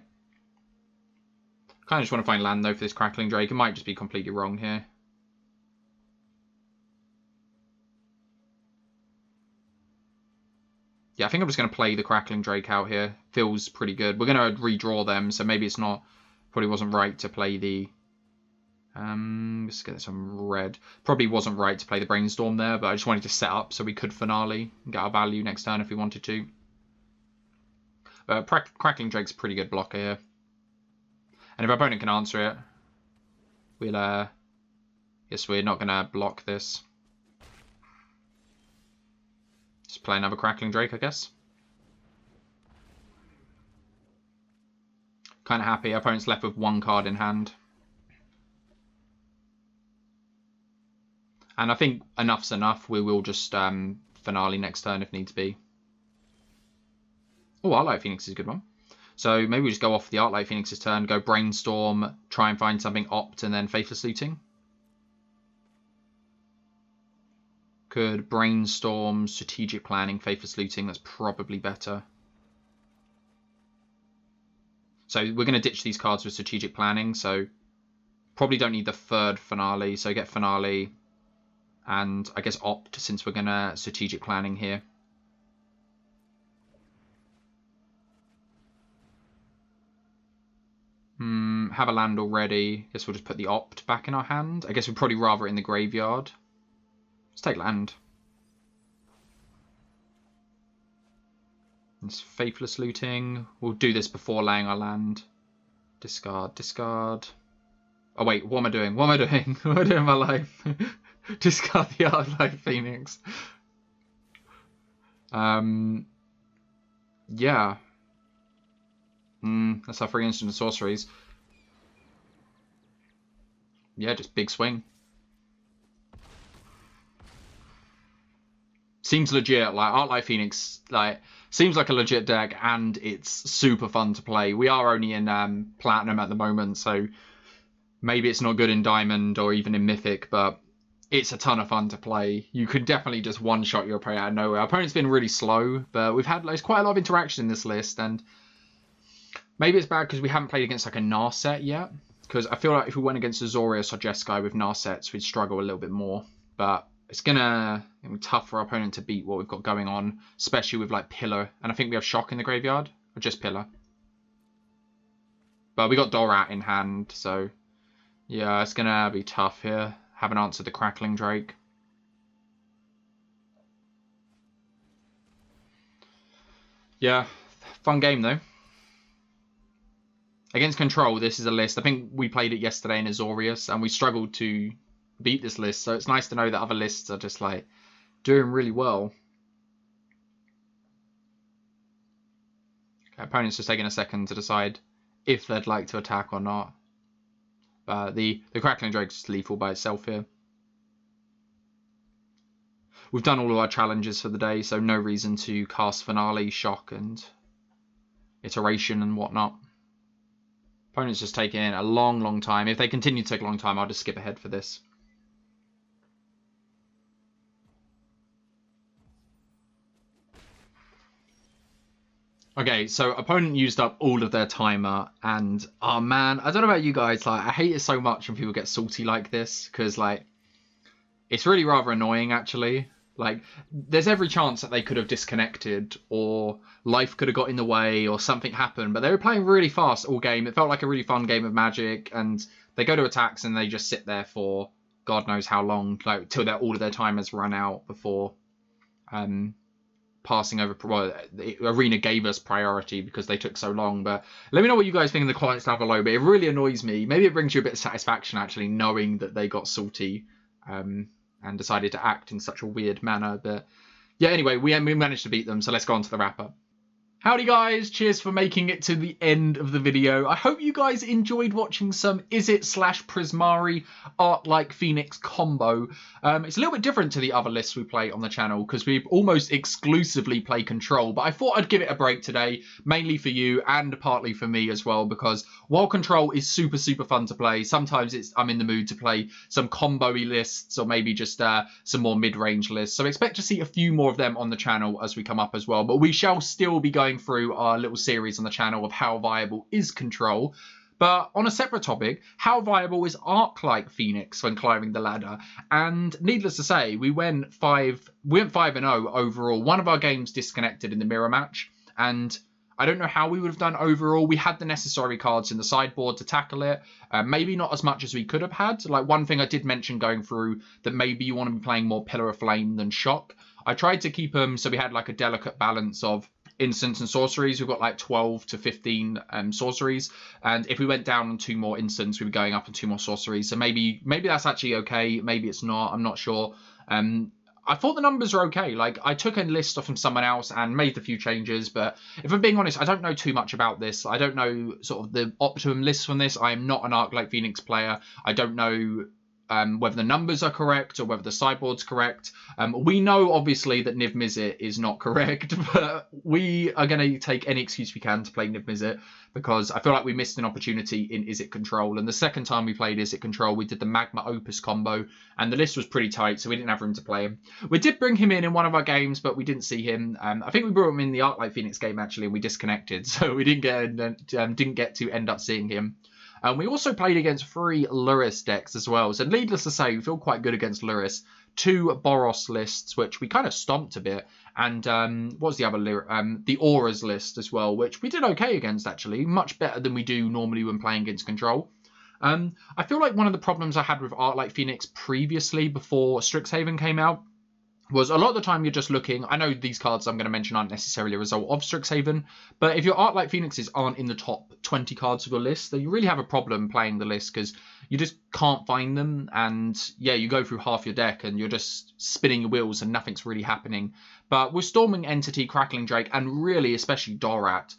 Kind of just want to find land though for this Crackling Drake. It might just be completely wrong here. Yeah, I think I'm just going to play the Crackling Drake out here. Feels pretty good. We're going to redraw them, so maybe it's not... Probably wasn't right to play the... let's get some red. Probably wasn't right to play the Brainstorm there, but I just wanted to set up so we could finale and get our value next turn if we wanted to. Crackling Drake's a pretty good blocker here. And if our opponent can answer it, we'll... Yes, we're not going to block this. Just play another Crackling Drake, I guess. Kind of happy. Our opponent's left with 1 card in hand. And I think enough's enough. We will just finale next turn if needs be. Oh, Arclight Phoenix is a good one. So maybe we just go off the Arclight Phoenix's turn, go Brainstorm, try and find something Opt, and then Faithless Looting. Could Brainstorm, Strategic Planning, Faithless Looting. That's probably better. So we're going to ditch these cards with Strategic Planning. So probably don't need the third Finale. So get Finale and I guess Opt since we're going to Strategic Planning here. Have a land already. Guess we'll just put the Opt back in our hand. I guess we'd probably rather it in the graveyard. Let's take land. It's Faithless Looting. We'll do this before laying our land. Discard, discard. Oh wait, what am I doing? What am I doing? What am I doing in my life? Discard the Arclight Phoenix. Yeah. That's our 3 instant sorceries. Yeah, just big swing. Seems legit. Like Arclight Phoenix, like seems like a legit deck, and it's super fun to play. We are only in Platinum at the moment, so maybe it's not good in Diamond or even in Mythic, but it's a ton of fun to play. You could definitely just one-shot your opponent out of nowhere. Our opponent's been really slow, but we've had quite a lot of interaction in this list, and maybe it's bad because we haven't played against like a Narset yet. Because I feel like if we went against Azorius or Jeskai with Narsets, we'd struggle a little bit more. But it's gonna be tough for our opponent to beat what we've got going on, especially with like Pillar. And I think we have Shock in the graveyard, or just Pillar. But we got Dorat in hand, so yeah, it's gonna be tough here. Haven't answered the Crackling Drake. Yeah, fun game though. Against Control, this is a list. I think we played it yesterday in Azorius, and we struggled to beat this list. So it's nice to know that other lists are just like doing really well. Okay, opponent's just taking a second to decide if they'd like to attack or not. But the Crackling Drake's just lethal by itself here. We've done all of our challenges for the day, so no reason to cast Finale, Shock, and Iteration and whatnot. Opponent's just taking a long time. If they continue to take a long time, I'll just skip ahead for this. Okay, so opponent used up all of their timer, and oh man, I don't know about you guys, like I hate it so much when people get salty like this, because like it's really rather annoying actually. Like there's every chance that they could have disconnected, or life could have got in the way, or something happened, but they were playing really fast all game. It felt like a really fun game of Magic, and they go to attacks and they just sit there for God knows how long, like till all of their timers run out before passing over. Well, the arena gave us priority because they took so long. But let me know what you guys think in the comments down below. But it really annoys me. Maybe it brings you a bit of satisfaction actually knowing that they got salty and decided to act in such a weird manner. But yeah, anyway, we managed to beat them. So let's go on to the wrap-up. Howdy guys, cheers for making it to the end of the video. I hope you guys enjoyed watching some Izzet / Prismari Arclight Phoenix combo. It's a little bit different to the other lists we play on the channel because we almost exclusively play Control, but I thought I'd give it a break today, mainly for you and partly for me as well, because while Control is super fun to play, sometimes I'm in the mood to play some combo-y lists or maybe just some more mid-range lists. So expect to see a few more of them on the channel as we come up as well, but we shall still be going through our little series on the channel of how viable is Control. But on a separate topic, how viable is Arclight Phoenix when climbing the ladder? And needless to say, we went 5-0 overall. One of our games disconnected in the mirror match, and I don't know how we would have done overall. We had the necessary cards in the sideboard to tackle it. Maybe not as much as we could have had. Like one thing I did mention going through, that maybe you want to be playing more Pillar of Flame than Shock. I tried to keep them so we had like a delicate balance of instants and sorceries. We've got like 12 to 15 sorceries, and if we went down on 2 more instants, we'd be going up on 2 more sorceries. So maybe that's actually okay. Maybe it's not. I'm not sure. I thought the numbers are okay. Like I took a list off from someone else and made a few changes, but if I'm being honest, I don't know too much about this. I don't know sort of the optimum list from this. I am not an Arclight Phoenix player. I don't know whether the numbers are correct or whether the sideboard's correct. We know, obviously, that Niv-Mizzet is not correct, but we are going to take any excuse we can to play Niv-Mizzet because I feel like we missed an opportunity in Izzet Control. And the second time we played Izzet Control, we did the Magma Opus combo, and the list was pretty tight, so we didn't have room to play him. We did bring him in one of our games, but we didn't see him. I think we brought him in the Arclight Phoenix game, actually, and we disconnected, so we didn't get to end up seeing him. We also played against 3 Lurrus decks as well. So needless to say, we feel quite good against Lurrus. 2 Boros lists, which we kind of stomped a bit. And what was the other? The Auras list as well, which we did okay against, actually. Much better than we do normally when playing against Control. I feel like one of the problems I had with Arclight Phoenix previously, before Strixhaven came out, was a lot of the time you're just looking. I know these cards I'm going to mention aren't necessarily a result of Strixhaven, but if your Arclight Phoenixes aren't in the top 20 cards of your list, then you really have a problem playing the list because you just can't find them. And yeah, you go through half your deck and you're just spinning your wheels and nothing's really happening. But with Storming Entity, Crackling Drake, and really especially Dorat,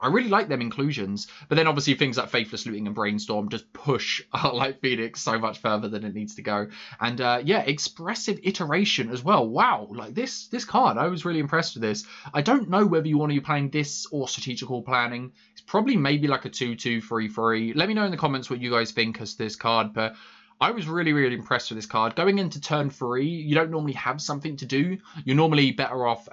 I really like them inclusions, but then obviously things like Faithless Looting and Brainstorm just push Arclight Phoenix so much further than it needs to go. And yeah, Expressive Iteration as well. Wow, like this card, I was really impressed with this. I don't know whether you want to be playing this or Strategical Planning. It's probably maybe like a 2/2, 3/3. Let me know in the comments what you guys think of this card, but I was really, really impressed with this card. Going into turn 3, you don't normally have something to do. You're normally better off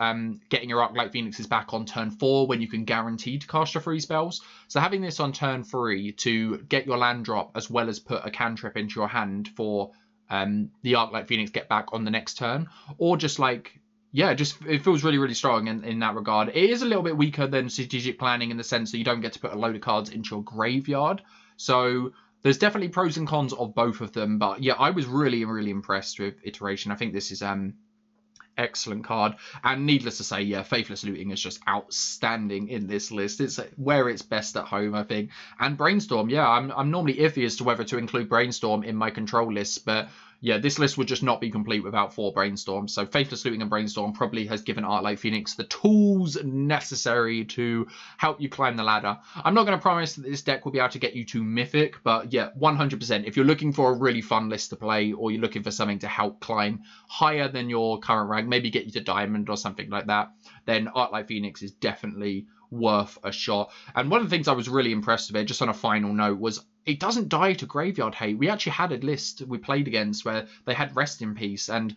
getting your Arclight Phoenixes back on turn 4 when you can guarantee to cast your 3 spells. So having this on turn 3 to get your land drop as well as put a cantrip into your hand for the Arclight Phoenix get back on the next turn, or just like, yeah, just it feels really, really strong in that regard. It is a little bit weaker than Strategic Planning in the sense that you don't get to put a load of cards into your graveyard. So there's definitely pros and cons of both of them, but yeah, I was really, really impressed with Iteration. I think this is excellent card, and needless to say, yeah, Faithless Looting is just outstanding in this list. It's where it's best at home, I think. And Brainstorm, yeah, I'm normally iffy as to whether to include Brainstorm in my control list, but yeah, this list would just not be complete without 4 Brainstorms. So Faithless Looting and Brainstorm probably has given Arclight Phoenix the tools necessary to help you climb the ladder. I'm not going to promise that this deck will be able to get you to Mythic, but yeah, 100%. If you're looking for a really fun list to play, or you're looking for something to help climb higher than your current rank, maybe get you to Diamond or something like that, then Arclight Phoenix is definitely worth a shot. And one of the things I was really impressed with it, just on a final note, was it doesn't die to Graveyard Hate. We actually had a list we played against where they had Rest in Peace, and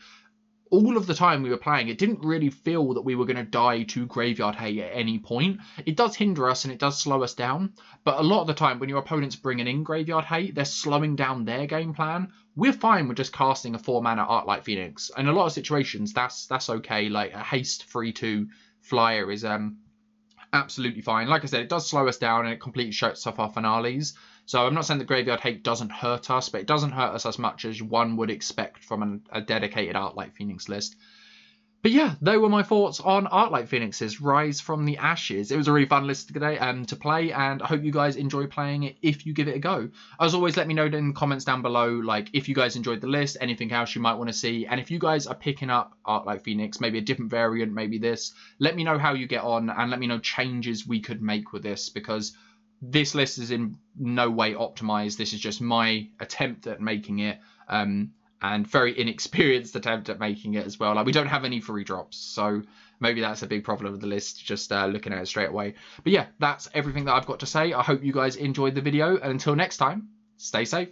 all of the time we were playing, it didn't really feel that we were going to die to Graveyard Hate at any point. It does hinder us and it does slow us down, but a lot of the time when your opponent's bringing in Graveyard Hate, they're slowing down their game plan. We're fine with just casting a 4-mana Arclight Phoenix. In a lot of situations, that's okay. Like a haste 3/2 flyer is absolutely fine. Like I said, it does slow us down and it completely shuts off our finales. So I'm not saying that Graveyard Hate doesn't hurt us, but it doesn't hurt us as much as one would expect from a dedicated Arclight Phoenix list. But yeah, they were my thoughts on Arclight Phoenix's Rise from the Ashes. It was a really fun list today to play, and I hope you guys enjoy playing it if you give it a go. As always, let me know in the comments down below, like, if you guys enjoyed the list, anything else you might want to see, and if you guys are picking up Arclight Phoenix, maybe a different variant, maybe this, let me know how you get on, and let me know changes we could make with this, because this list is in no way optimized. This is just my attempt at making it, and very inexperienced attempt at making it as well. Like, we don't have any free drops, so maybe that's a big problem with the list, just looking at it straight away. But yeah, that's everything that I've got to say. I hope you guys enjoyed the video, and until next time, stay safe.